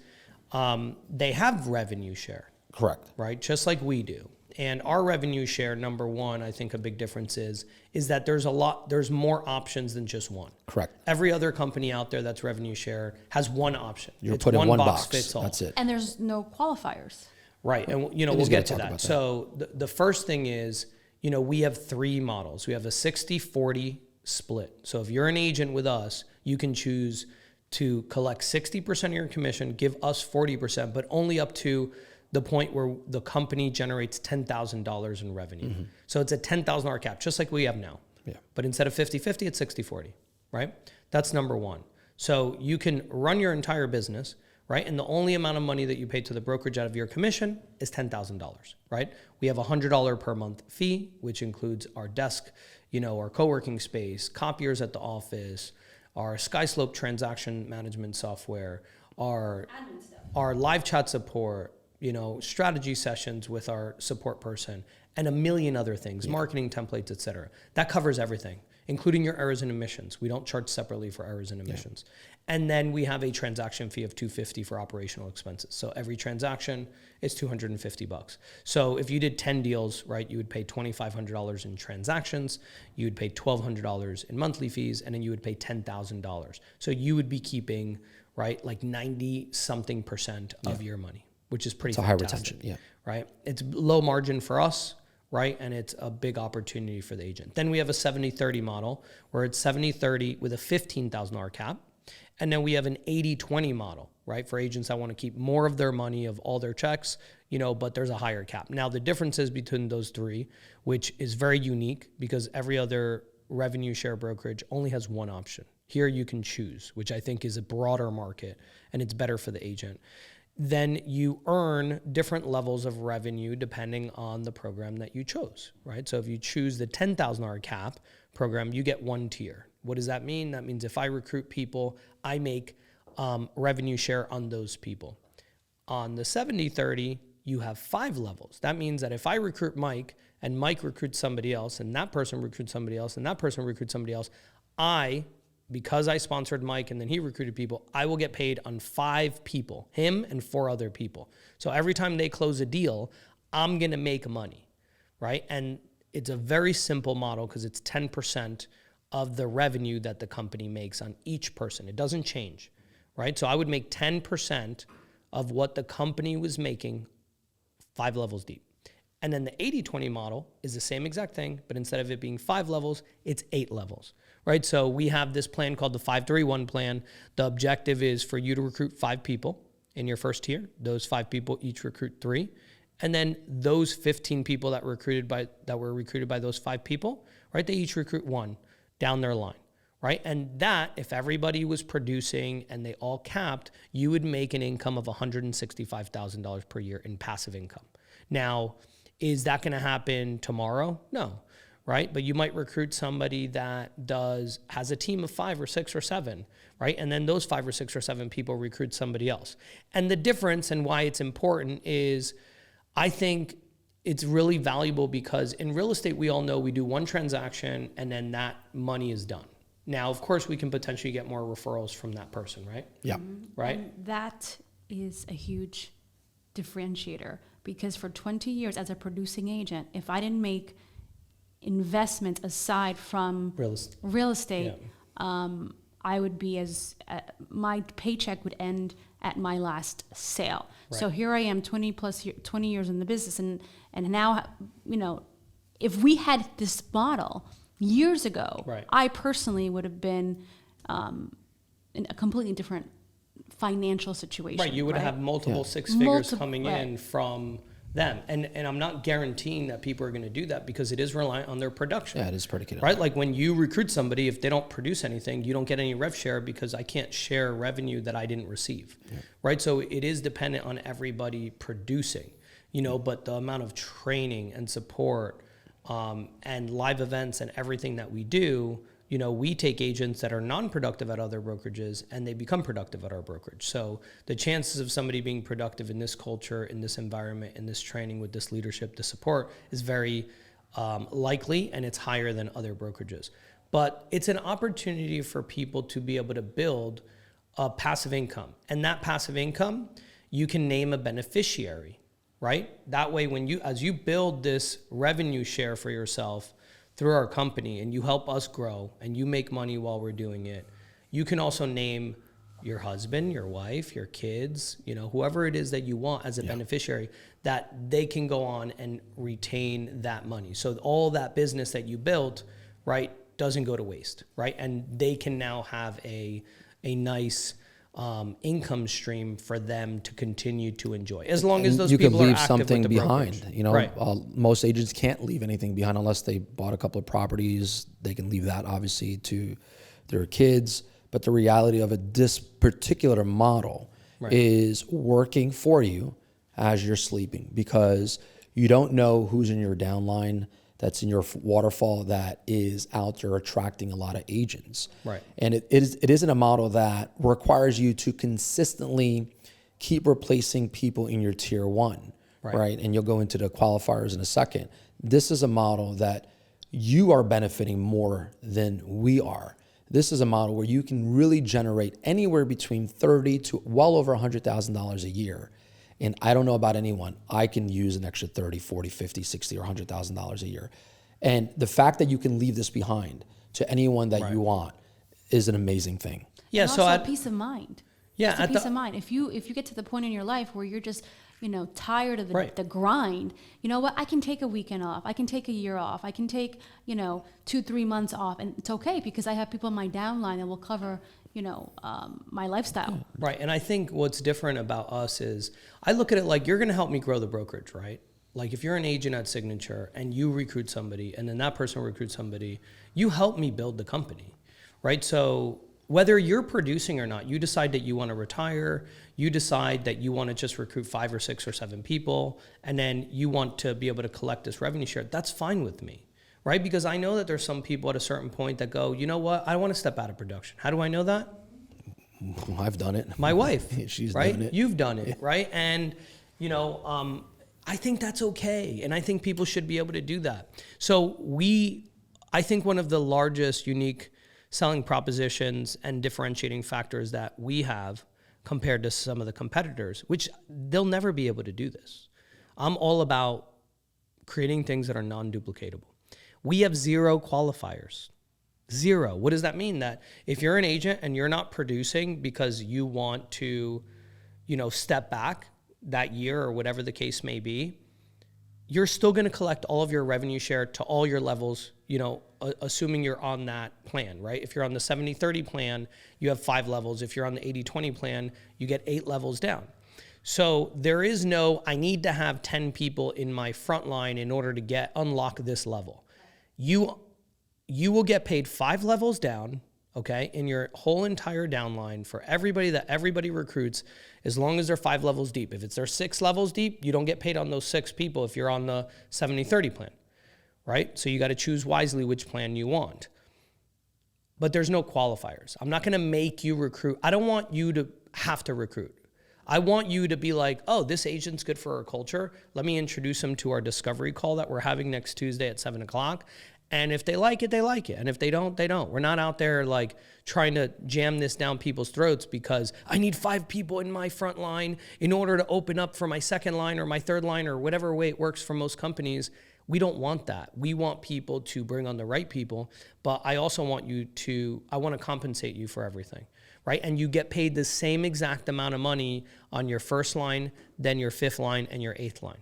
they have revenue share. Correct. Right? Just like we do. And our revenue share, number one, I think a big difference is that there's more options than just one. Correct. Every other company out there that's revenue share has one option. You're put in one box. Fits all. That's it. And there's no qualifiers. Right. And, you know, we'll get to that. So the first thing is, you know, we have three models. We have a 60-40 split. So if you're an agent with us, you can choose to collect 60% of your commission, give us 40%, but only up to the point where the company generates $10,000 in revenue. So it's a $10,000 cap, just like we have now. Yeah. But instead of 50-50, it's 60-40, right? That's number one. So you can run your entire business, right? And the only amount of money that you pay to the brokerage out of your commission is $10,000, right? We have a $100 per month fee, which includes our desk, you know, our co-working space, copiers at the office, our SkySlope transaction management software, our live chat support, you know, strategy sessions with our support person, and a million other things, marketing templates, et cetera. That covers everything, including your errors and omissions. We don't charge separately for errors and omissions. And then we have a transaction fee of $250 for operational expenses. So every transaction is $250. So if you did 10 deals, right, you would pay $2,500 in transactions, you would pay $1,200 in monthly fees, and then you would pay $10,000. So you would be keeping, right, like 90-something% of your money, which is pretty fantastic. It's a high retention, right? It's low margin for us, right? And it's a big opportunity for the agent. Then we have a 70-30 model where it's 70-30 with a $15,000 cap. And then we have an 80-20 model, right? For agents that want to keep more of their money, of all their checks, you know, but there's a higher cap. Now the differences between those three, which is very unique because every other revenue share brokerage only has one option. Here you can choose, which I think is a broader market and it's better for the agent. Then you earn different levels of revenue depending on the program that you chose, right? So if you choose the $10,000 cap program, you get one tier. What does that mean? That means if I recruit people, I make revenue share on those people. On the 70-30, you have 5 levels. That means that if I recruit Mike and Mike recruits somebody else and that person recruits somebody else and that person recruits somebody else, because I sponsored Mike and then he recruited people, I will get paid on 5 people, him and 4 other people. So every time they close a deal, I'm going to make money, right? And it's a very simple model because it's 10% of the revenue that the company makes on each person. It doesn't change, right? So I would make 10% of what the company was making 5 levels deep. And then the 80-20 model is the same exact thing, but instead of it being 5 levels, it's 8 levels, right? So we have this plan called the 5-3-1 plan. The objective is for you to recruit 5 people in your first tier. Those 5 people each recruit 3. And then those 15 people that were recruited by those 5 people, right? They each recruit 1 down their line, right? And that, if everybody was producing and they all capped, you would make an income of $165,000 per year in passive income. Now, Is that going to happen tomorrow? No, right? But you might recruit somebody that has a team of 5 or 6 or 7, right? And then those 5 or 6 or 7 people recruit somebody else. And the difference and why it's important is I think it's really valuable because in real estate, we all know we do one transaction and then that money is done. Now, of course, we can potentially get more referrals from that person, right? Yeah. Right? And that is a huge differentiator because for 20 years as a producing agent, if I didn't make investments aside from real estate, I would be my paycheck would end at my last sale. Right. So here I am 20 years in the business. And now, if we had this model years ago, right, I personally would have been in a completely different financial situation. Right, you would have multiple 6 figures coming in from them. And I'm not guaranteeing that people are going to do that because it is reliant on their production. Yeah, it is predicated. Right, like when you recruit somebody, if they don't produce anything, you don't get any rev share because I can't share revenue that I didn't receive. Yeah. Right, so it is dependent on everybody producing, but the amount of training and support and live events and everything that we do, we take agents that are non-productive at other brokerages and they become productive at our brokerage. So the chances of somebody being productive in this culture, in this environment, in this training with this leadership, the support is very likely, and it's higher than other brokerages. But it's an opportunity for people to be able to build a passive income. And that passive income, you can name a beneficiary, right? That way, as you build this revenue share for yourself through our company and you help us grow and you make money while we're doing it, you can also name your husband, your wife, your kids, whoever it is that you want as a beneficiary, that they can go on and retain that money. So all that business that you built, right, doesn't go to waste, right? And they can now have a nice income stream for them to continue to enjoy, as long as those people are active with the brokerage. You can leave something behind. Right. Most agents can't leave anything behind unless they bought a couple of properties. They can leave that obviously to their kids. But the reality of this particular model is working for you as you're sleeping, because you don't know who's in your downline that's in your waterfall that is out there attracting a lot of agents. Right. And it isn't a model that requires you to consistently keep replacing people in your tier 1, right? And you'll go into the qualifiers in a second. This is a model that you are benefiting more than we are. This is a model where you can really generate anywhere between $30,000 to well over $100,000 a year. And I don't know about anyone, I can use an extra $30,000, $40,000, $50,000, $60,000 or $100,000 a year. And the fact that you can leave this behind to anyone that you want is an amazing thing. Yeah, and so also peace of mind. Yeah, it's a peace of mind. If you get to the point in your life where you're just tired of the grind, you know what? I can take a weekend off. I can take a year off. I can take 2-3 months off, and it's okay because I have people in my downline that will cover my lifestyle. Right. And I think what's different about us is I look at it like you're going to help me grow the brokerage, right? Like if you're an agent at Signature and you recruit somebody and then that person recruits somebody, you help me build the company, right? So whether you're producing or not, you decide that you want to retire, you decide that you want to just recruit 5 or 6 or 7 people, and then you want to be able to collect this revenue share, that's fine with me. Right? Because I know that there's some people at a certain point that go, you know what? I want to step out of production. How do I know that? I've done it. My wife. She's right? done it. You've done it, right? And, I think that's okay. And I think people should be able to do that. So I think one of the largest unique selling propositions and differentiating factors that we have compared to some of the competitors, which they'll never be able to do this. I'm all about creating things that are non-duplicatable. We have 0 qualifiers. 0. What does that mean? That if you're an agent and you're not producing because you want to, step back that year or whatever the case may be, you're still going to collect all of your revenue share to all your levels, assuming you're on that plan, right? If you're on the 70-30 plan, you have 5 levels. If you're on the 80-20 plan, you get 8 levels down. So there is no, I need to have 10 people in my front line in order to unlock this level. You will get paid 5 levels down okay, in your whole entire downline for everybody that everybody recruits, as long as they're 5 levels deep. If they're 6 levels deep, you don't get paid on those 6 people if you're on the 70-30 plan, right? So you got to choose wisely which plan you want. But there's no qualifiers. I'm not going to make you recruit. I don't want you to have to recruit. I want you to be like, oh, this agent's good for our culture. Let me introduce them to our discovery call that we're having next Tuesday at 7 o'clock. And if they like it, they like it. And if they don't, they don't. We're not out there like trying to jam this down people's throats because I need 5 people in my front line in order to open up for my second line or my third line or whatever way it works for most companies. We don't want that. We want people to bring on the right people, but I also want I want to compensate you for everything, right? And you get paid the same exact amount of money on your first line, then your 5th line, and your 8th line.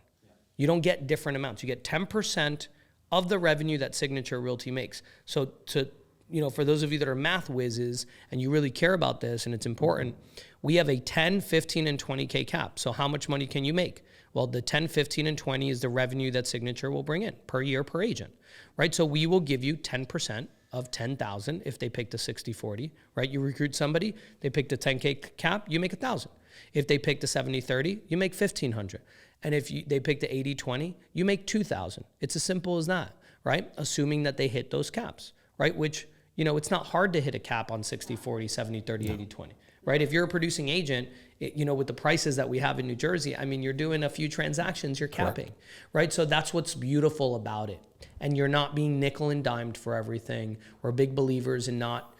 You don't get different amounts. You get 10% of the revenue that Signature Realty makes. So for those of you that are math whizzes and you really care about this and it's important, we have a 10, 15, and 20K cap. So how much money can you make? Well, the 10, 15, and 20 is the revenue that Signature will bring in per year per agent, right? So we will give you 10% of 10,000 if they pick the 60-40, right? You recruit somebody, they pick the 10K cap, you make 1,000. If they pick the 70-30, you make 1,500. And if they pick the 80-20, you make 2,000. It's as simple as that, right? Assuming that they hit those caps, right? Which, it's not hard to hit a cap on 60-40, 70-30, 80-20. Right? If you're a producing agent, with the prices that we have in New Jersey, I mean, you're doing a few transactions, you're capping, correct, right? So that's what's beautiful about it. And you're not being nickel and dimed for everything. We're big believers in not,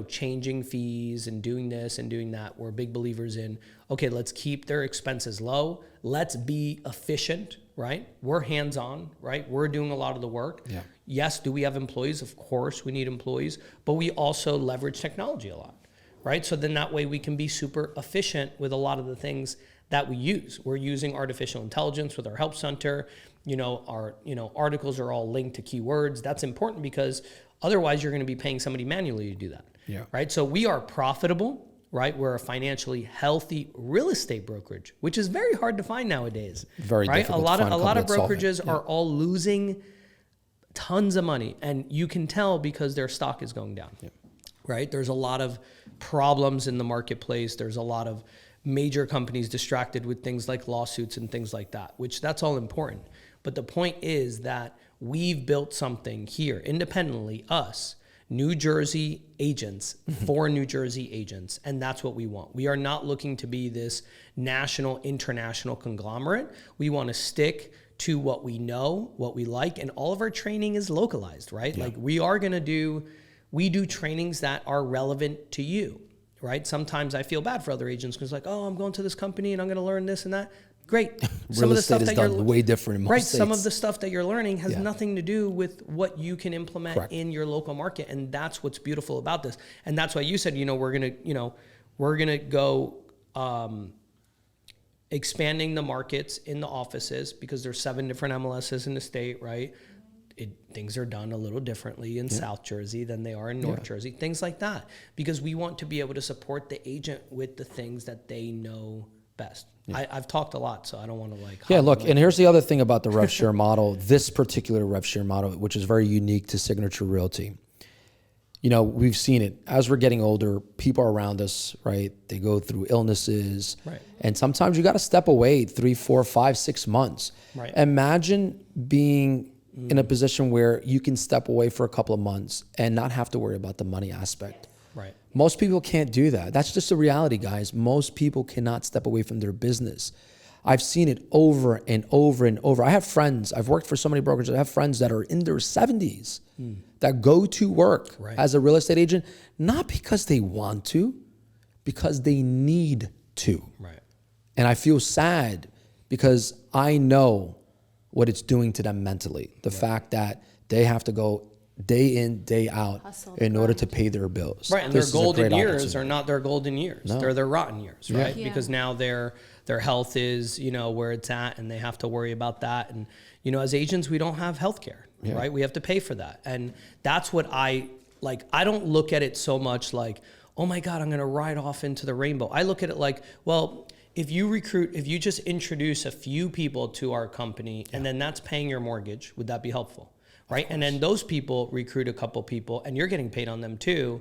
changing fees and doing this and doing that. We're big believers in, okay, let's keep their expenses low. Let's be efficient, right? We're hands-on, right? We're doing a lot of the work. Yeah. Yes, do we have employees? Of course, we need employees, but we also leverage technology a lot. Right? So then that way we can be super efficient with a lot of the things that we use. We're using artificial intelligence with our Help Center. Our articles are all linked to keywords. That's important because otherwise you're going to be paying somebody manually to do that. Yeah. Right? So we are profitable, right? We're a financially healthy real estate brokerage, which is very hard to find nowadays. Very right? difficult. A lot of brokerages are all losing tons of money, and you can tell because their stock is going down. Yeah. Right? There's a lot of problems in the marketplace. There's a lot of major companies distracted with things like lawsuits and things like that, which that's all important. But the point is that we've built something here independently, us, New Jersey agents for New Jersey agents. And that's what we want. We are not looking to be this national, international conglomerate. We want to stick to what we know, what we like, and all of our training is localized, right? Yeah. Like we do trainings that are relevant to you, right? Sometimes I feel bad for other agents because I'm going to this company and I'm going to learn this and that. Great. Real estate is done way different in most states. Some of the stuff that you're learning has nothing to do with what you can implement Correct. In your local market. And that's what's beautiful about this. And that's why you said, we're going to go expanding the markets in the offices because there's 7 different MLSs in the state, right? Things are done a little differently in South Jersey than they are in North Jersey, things like that, because we want to be able to support the agent with the things that they know best. Yeah. I've talked a lot, so I don't want to look, and here's the other thing about the rev share model, this particular rev share model, which is very unique to Signature Realty. We've seen it as we're getting older, people around us, right? They go through illnesses, right? And sometimes you got to step away 3, 4, 5, 6 months. Right. Imagine being in a position where you can step away for a couple of months and not have to worry about the money aspect. Right. Most people can't do that. That's just the reality, guys. Most people cannot step away from their business. I've seen it over and over and over. I have friends, I've worked for so many brokerages, I have friends that are in their 70s that go to work as a real estate agent, not because they want to, because they need to. Right. And I feel sad because I know what it's doing to them mentally. The fact that they have to go day in, day out in order to pay their bills. Right, and their golden years are not their golden years. No. They're their rotten years, right? Yeah. Because now their health is, where it's at, and they have to worry about that. And, as agents, we don't have health care, right? We have to pay for that. And that's what I don't look at it so much like, oh my God, I'm going to ride off into the rainbow. I look at it like, well, if you just introduce a few people to our company and then that's paying your mortgage, would that be helpful? Right? And then those people recruit a couple people and you're getting paid on them too.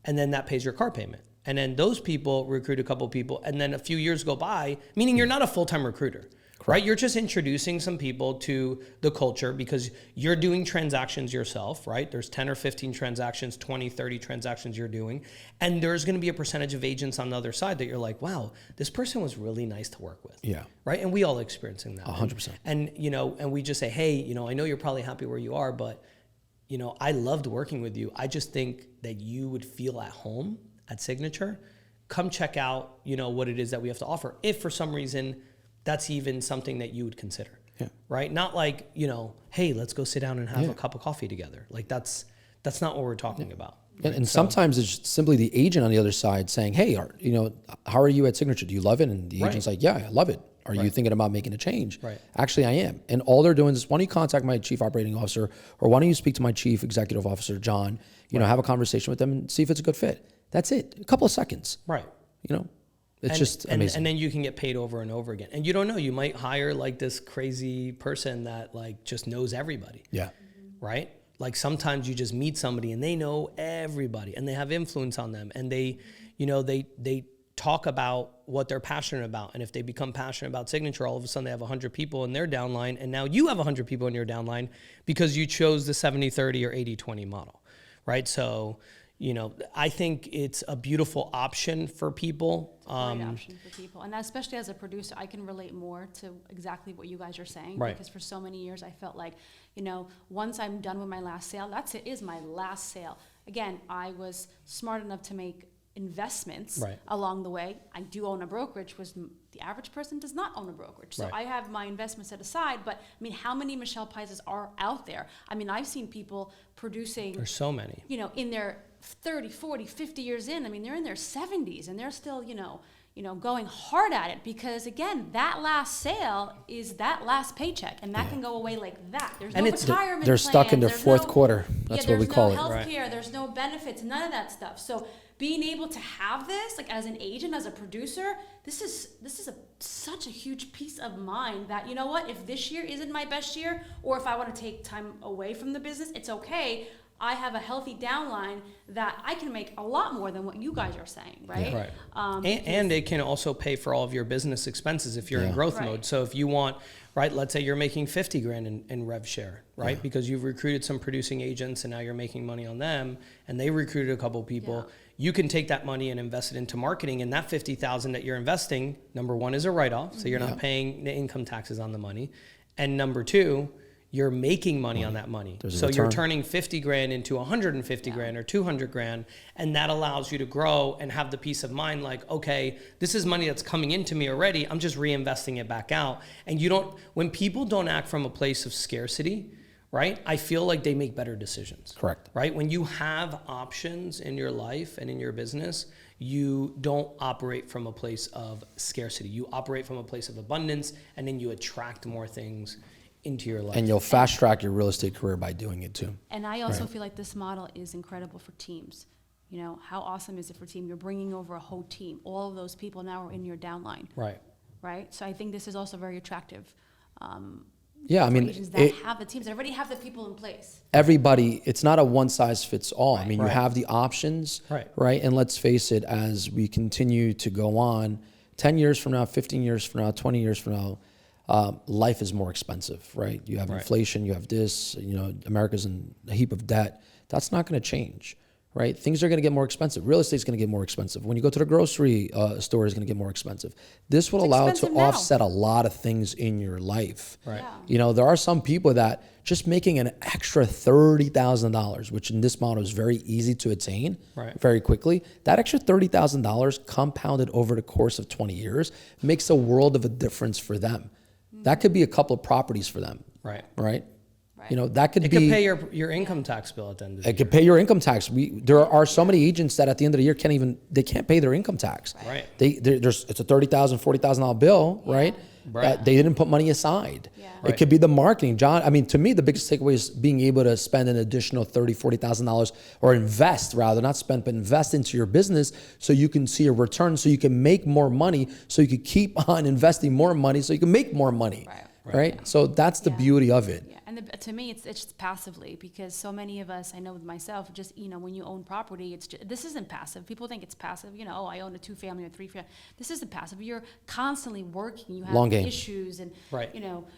and then that pays your car payment. And then those people recruit a couple people, and then a few years go by, meaning you're not a full-time recruiter. Right? You're just introducing some people to the culture because you're doing transactions yourself, right? There's 10 or 15 transactions, 20, 30 transactions you're doing. And there's going to be a percentage of agents on the other side that you're like, wow, this person was really nice to work with. Yeah. Right? And we all experiencing that. 100%. And, and we just say, hey, I know you're probably happy where you are, but, I loved working with you. I just think that you would feel at home at Signature. Come check out, what it is that we have to offer. If for some reason that's even something that you would consider, right? Not like, hey, let's go sit down and have a cup of coffee together. Like that's not what we're talking about. Right? And sometimes it's simply the agent on the other side saying, hey, how are you at Signature? Do you love it? And the agent's like, yeah, I love it. Are you thinking about making a change? Right. Actually, I am. And all they're doing is, why don't you contact my chief operating officer, or why don't you speak to my chief executive officer, Jon, have a conversation with them and see if it's a good fit. That's it. A couple of seconds. Right. It's just amazing. And then you can get paid over and over again. And you don't know, you might hire like this crazy person that like just knows everybody. Yeah. Right? Like sometimes you just meet somebody and they know everybody and they have influence on them, and they talk about what they're passionate about. And if they become passionate about Signature, all of a sudden they have 100 people in their downline, and now you have 100 people in your downline because you chose the 70-30 or 80-20 model. Right? So I think it's a beautiful option for people. Great option for people. And especially as a producer, I can relate more to exactly what you guys are saying. Right. Because for so many years, I felt like, once I'm done with my last sale, that's it, is my last sale. Again, I was smart enough to make investments along the way. I do own a brokerage, the average person does not own a brokerage. So I have my investments set aside, but how many 𝗪𝒁𝘁𝗍s are out there? I've seen people producing. There's so many. In their 30, 40, 50 years in, they're in their 70s and they're still, going hard at it, because again, that last sale is that last paycheck, and that can go away like that. There's no retirement they're plans, stuck in their fourth quarter. That's what we call it. There's no health care, there's no benefits, none of that stuff. So being able to have this, like as an agent, as a producer, this is such a huge peace of mind that, if this year isn't my best year, or if I want to take time away from the business, it's okay. I have a healthy downline that I can make a lot more than what you guys are saying, right? Yeah. Right. And it can also pay for all of your business expenses if you're in growth mode. So if you want, let's say you're making 50 grand in rev share, right? Yeah. Because you've recruited some producing agents and now you're making money on them, and they recruited a couple people. Yeah. You can take that money and invest it into marketing, and that $50,000 that you're investing, number one, is a write-off, so you're not paying the income taxes on the money, and number two, you're making money on that money. So you're turning 50 grand into 150 grand or 200 grand, and that allows you to grow and have the peace of mind like, okay, this is money that's coming into me already, I'm just reinvesting it back out. And when people don't act from a place of scarcity, right, I feel like they make better decisions. Correct. Right? When you have options in your life and in your business, you don't operate from a place of scarcity. You operate from a place of abundance, and then you attract more things into your life. And you'll fast track your real estate career by doing it too. And I also feel like this model is incredible for teams. How awesome is it for team? You're bringing over a whole team. All of those people now are in your downline. Right? So I think this is also very attractive. Agents that have the teams, that already have the people in place. Everybody, it's not a one size fits all. You have the options, right? And let's face it, as we continue to go on, 10 years from now, 15 years from now, 20 years from now, life is more expensive, right? You have inflation, you have this, America's in a heap of debt. That's not going to change, right? Things are going to get more expensive. Real estate is going to get more expensive. When you go to the grocery store, it's going to get more expensive. This will allow it to offset a lot of things in your life. Right. Yeah. There are some people that just making an extra $30,000, which in this model is very easy to attain very quickly. That extra $30,000 compounded over the course of 20 years makes a world of a difference for them. That could be a couple of properties for them. Right. That could be. It could pay your income tax bill at the end of the year. It could pay your income tax. There are so many agents that at the end of the year can't pay their income tax. Right. It's a $30,000, $40,000 bill, right? They didn't put money aside. Yeah. It could be the marketing. Jon, to me, the biggest takeaway is being able to spend an additional $30,000, $40,000, or invest rather, not spend, but invest into your business so you can see a return, so you can make more money, so you can keep on investing more money, so you can make more money. Right? So that's the beauty of it. Yeah. And to me, it's just passively, because so many of us, I know with myself, just, when you own property, this isn't passive. People think it's passive. Oh, I own a 2-family or 3-family. This isn't passive. You're constantly working. You have issues and,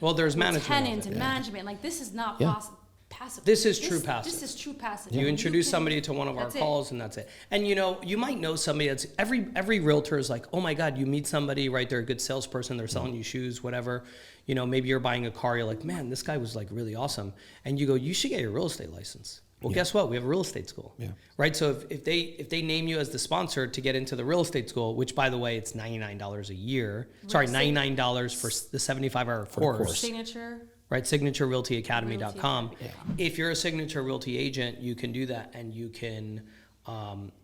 well, there's management, tenants and management. Like, this is not possible. Passive. This is true passive. This is true passive. You introduce somebody to one of our calls, and that's it. And you might know somebody that's every realtor is like, oh my God, you meet somebody, right? They're a good salesperson. They're selling you shoes, whatever. Maybe you're buying a car. You're like, man, this guy was like really awesome. And you go, you should get your real estate license. Well, guess what? We have a real estate school, right? So if they name you as the sponsor to get into the real estate school, which by the way, it's $99 a year. Sorry, $99 for the 75-hour course. Signature. Right, SignatureRealtyAcademy.com. If you're a Signature Realty agent, you can do that, and you can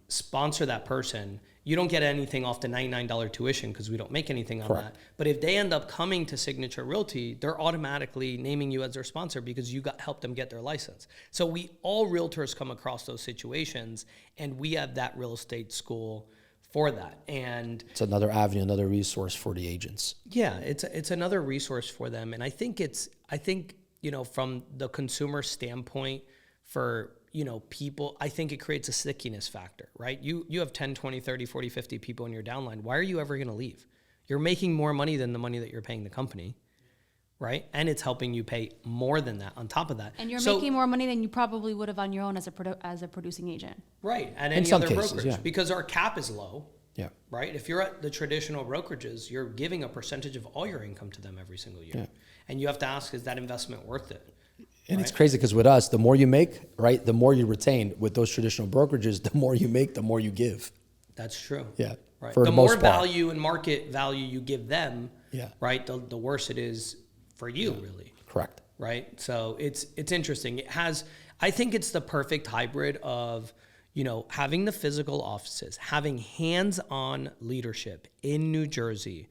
sponsor that person. You don't get anything off the $99 tuition because we don't make anything on that. But if they end up coming to Signature Realty, they're automatically naming you as their sponsor because you helped them get their license. So all realtors come across those situations, and we have that real estate school for that. And it's another avenue, another resource for the agents. Yeah, it's another resource for them. And I think from the consumer standpoint for, people, I think it creates a stickiness factor, right? You have 10, 20, 30, 40, 50 people in your downline. Why are you ever going to leave? You're making more money than the money that you're paying the company, right? And it's helping you pay more than that on top of that. And you're making more money than you probably would have on your own as a producing agent. Right, and any other brokerage, because our cap is low. Yeah. Right. If you're at the traditional brokerages, you're giving a percentage of all your income to them every single year, and you have to ask, is that investment worth it? And it's crazy because with us, the more you make, right, the more you retain. With those traditional brokerages, the more you make, the more you give. That's true. Yeah. Right. For the more most value and market value you give them, right, the worse it is for you, really. Correct. Right. So it's interesting. I think it's the perfect hybrid of, having the physical offices, having hands-on leadership in New Jersey,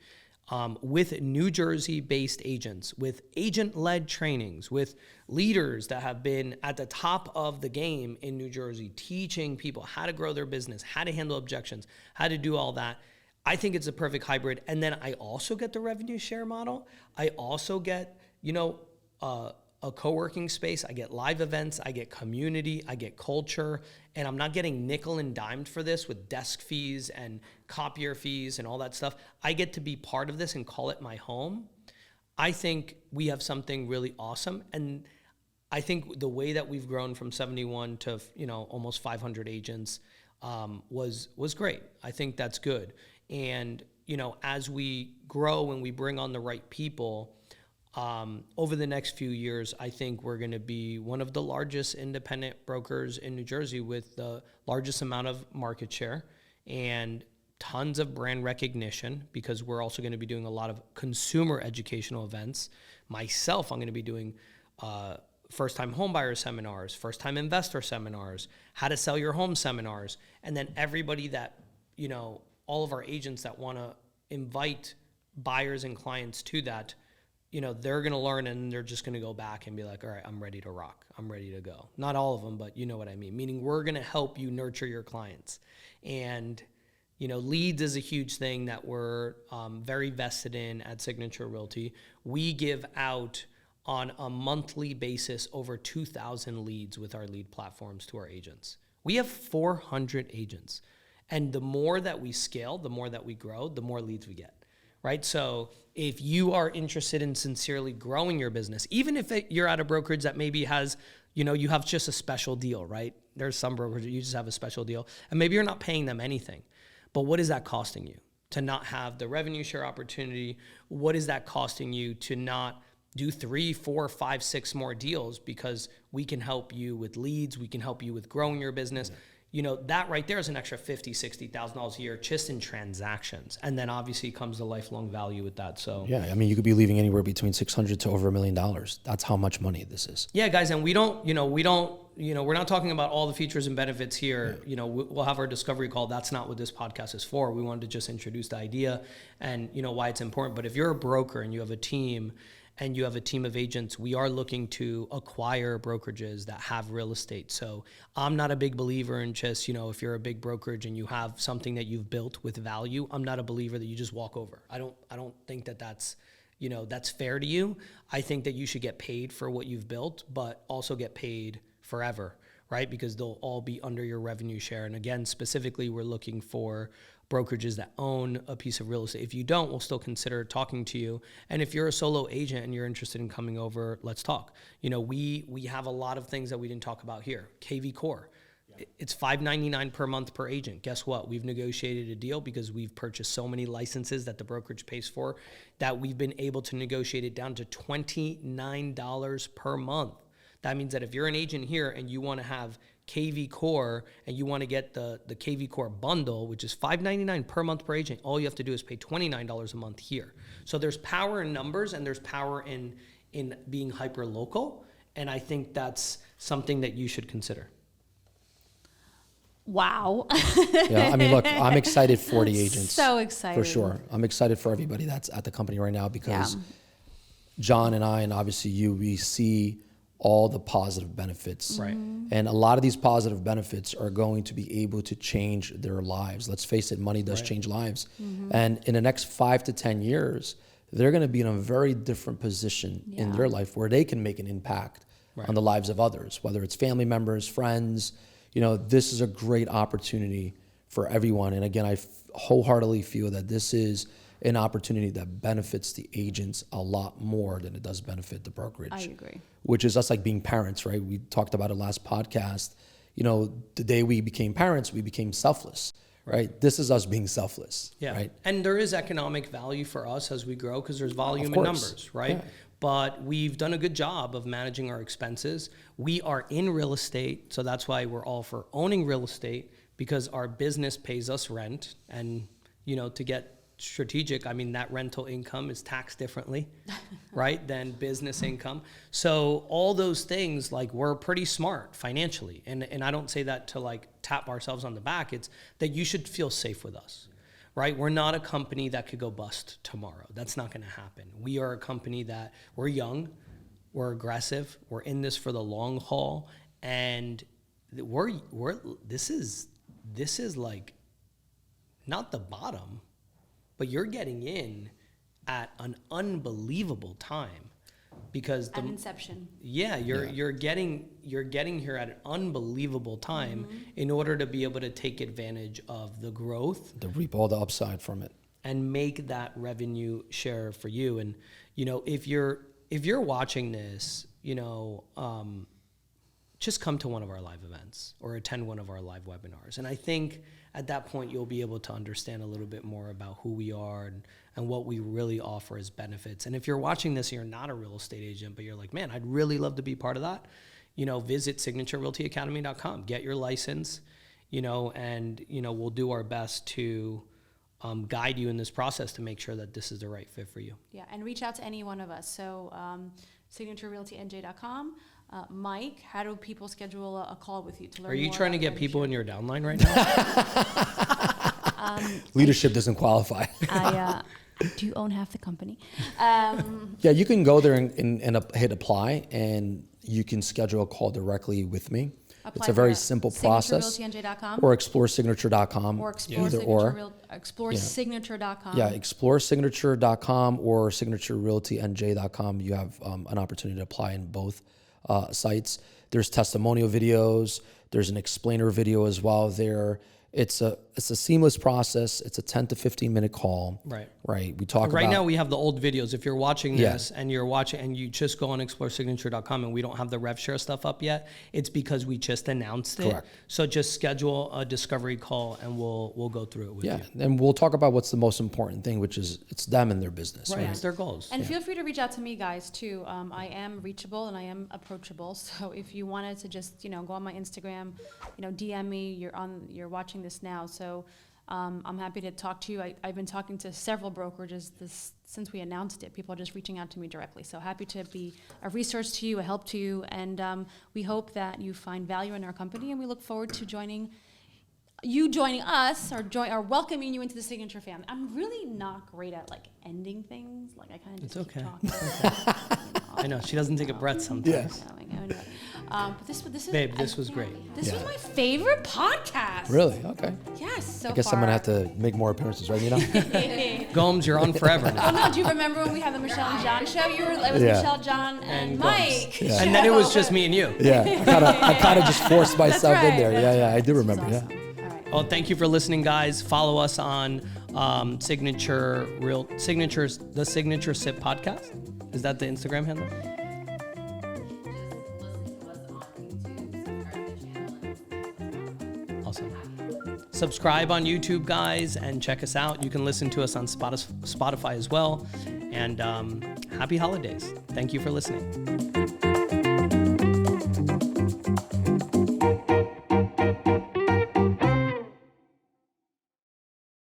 with New Jersey-based agents, with agent-led trainings, with leaders that have been at the top of the game in New Jersey, teaching people how to grow their business, how to handle objections, how to do all that. I think it's a perfect hybrid. And then I also get the revenue share model. I also get, a co-working space. I get live events. I get community. I get culture. And I'm not getting nickel and dimed for this with desk fees and copier fees and all that stuff. I get to be part of this and call it my home. I think we have something really awesome. And I think the way that we've grown from 71 to, almost 500 agents was great. I think that's good. And, as we grow and we bring on the right people, over the next few years, I think we're going to be one of the largest independent brokers in New Jersey with the largest amount of market share and tons of brand recognition, because we're also going to be doing a lot of consumer educational events. Myself, I'm going to be doing first-time homebuyer seminars, first-time investor seminars, how to sell your home seminars, and then everybody that, all of our agents that want to invite buyers and clients to that, they're going to learn, and they're just going to go back and be like, all right, I'm ready to rock. I'm ready to go. Not all of them, but you know what I mean? Meaning we're going to help you nurture your clients. And, leads is a huge thing that we're very vested in at Signature Realty. We give out on a monthly basis over 2,000 leads with our lead platforms to our agents. We have 400 agents. And the more that we scale, the more that we grow, the more leads we get. Right? So if you are interested in sincerely growing your business, even if you're at a brokerage that maybe has, you have just a special deal, right? There's some brokers that you just have a special deal, and maybe you're not paying them anything. But what is that costing you to not have the revenue share opportunity? What is that costing you to not do 3, 4, 5, 6 more deals? Because we can help you with leads. We can help you with growing your business. That right there is an extra $50,000, $60,000 a year just in transactions. And then obviously comes the lifelong value with that. So yeah, I mean, you could be leaving anywhere between $600 to over $1 million. That's how much money this is. Yeah, guys. And we're not talking about all the features and benefits here. Yeah. We'll have our discovery call. That's not what this podcast is for. We wanted to just introduce the idea and, why it's important. But if you're a broker and you have a team of agents, we are looking to acquire brokerages that have real estate. So I'm not a big believer in just, if you're a big brokerage and you have something that you've built with value, I'm not a believer that you just walk over. I don't think that that's that's fair to you. I think that you should get paid for what you've built, but also get paid forever, right? Because they'll all be under your revenue share. And again, specifically, we're looking for brokerages that own a piece of real estate. If you don't, we'll still consider talking to you. And if you're a solo agent and you're interested in coming over, let's talk. We have a lot of things that we didn't talk about here. KVcore. It's $5.99 per month per agent. Guess what? We've negotiated a deal because we've purchased so many licenses that the brokerage pays for that we've been able to negotiate it down to $29 per month. That means that if you're an agent here and you want to have KVcore and you want to get the KVcore bundle, which is $5.99 per month per agent, all you have to do is pay $29 a month here. So there's power in numbers and there's power in being hyper local. And I think that's something that you should consider. Wow. Yeah, I mean, look, I'm excited for the agents. So excited. For sure. I'm excited for everybody that's at the company right now because John and I, and obviously you, we see all the positive benefits. Right. And a lot of these positive benefits are going to be able to change their lives. Let's face it, money does change lives. And in the next 5 to 10 years, they're going to be in a very different position in their life where they can make an impact on the lives of others, whether it's family members, friends. This is a great opportunity for everyone. And again, I wholeheartedly feel that this is an opportunity that benefits the agents a lot more than it does benefit the brokerage. I agree. Which is us like being parents, right? We talked about it last podcast. The day we became parents, we became selfless, right? This is us being selfless, right? And there is economic value for us as we grow because there's volume in numbers, right? Yeah. But we've done a good job of managing our expenses. We are in real estate, so that's why we're all for owning real estate because our business pays us rent. And, to get strategic, I mean, that rental income is taxed differently, right, than business income. So all those things, we're pretty smart financially. And I don't say that to, tap ourselves on the back. It's that you should feel safe with us. Right? We're not a company that could go bust tomorrow. That's not going to happen. We are a company that we're young, we're aggressive, we're in this for the long haul, and this is not the bottom, but you're getting in at an unbelievable time because at inception. Yeah, you're getting here at an unbelievable time in order to be able to take advantage of the growth, to reap all the upside from it, and make that revenue share for you. And if you're watching this, just come to one of our live events or attend one of our live webinars. And I think at that point you'll be able to understand a little bit more about who we are and what we really offer as benefits. And if you're watching this and you're not a real estate agent, but you're like, man, I'd really love to be part of that, visit SignatureRealtyAcademy.com, get your license, and we'll do our best to guide you in this process to make sure that this is the right fit for you. Yeah, and reach out to any one of us. So SignatureRealtyNJ.com. Mike, how do people schedule a call with you to learn more? Are you trying to get people in your downline right now? Leadership doesn't qualify. I do own half the company. Yeah, you can go there and hit apply, and you can schedule a call directly with me. It's a very simple process. SignatureRealtyNJ.com or ExploreSignature.com. Or ExploreSignature.com. Yeah, ExploreSignature.com or SignatureRealtyNJ.com. You have an opportunity to apply in both sites. There's testimonial videos. There's an explainer video as well there. It's a seamless process. It's a 10 to 15 minute call. Right. We talk right about, now we have the old videos. If you're watching this and you're watching and you just go on ExploreSignature.com and we don't have the RevShare stuff up yet, it's because we just announced it. Correct. So just schedule a discovery call and we'll go through it with you. Yeah, and we'll talk about what's the most important thing, which is it's them and their business. Right, it's their goals. And feel free to reach out to me, guys, too. I am reachable and I am approachable. So if you wanted to just, go on my Instagram, DM me. You're watching this now. So I'm happy to talk to you. I've been talking to several brokerages since we announced it. People are just reaching out to me directly. So happy to be a resource to you, a help to you. And we hope that you find value in our company. And we look forward to joining you joining us or welcoming you into the Signature family. I'm really not great at like ending things. Like I kind of just keep talking. I know she doesn't take a breath sometimes. But this is Babe, this was great. This was my favorite podcast. Really? Okay. Yes. So I guess far. I'm gonna have to make more appearances, right? You know. Gomes, you're on forever now. Oh no! Do you remember when we had the Michelle and John show? It was Michelle, John, and Mike. Yeah. And then it was just me and you. Yeah. I kind of just forced myself in there. Yeah. I do remember. Awesome. Yeah. All right. Well, thank you for listening, guys. Follow us on the Signature Sip podcast. Is that the Instagram handle? Awesome. Subscribe on YouTube, guys, and check us out. You can listen to us on Spotify as well. And happy holidays. Thank you for listening.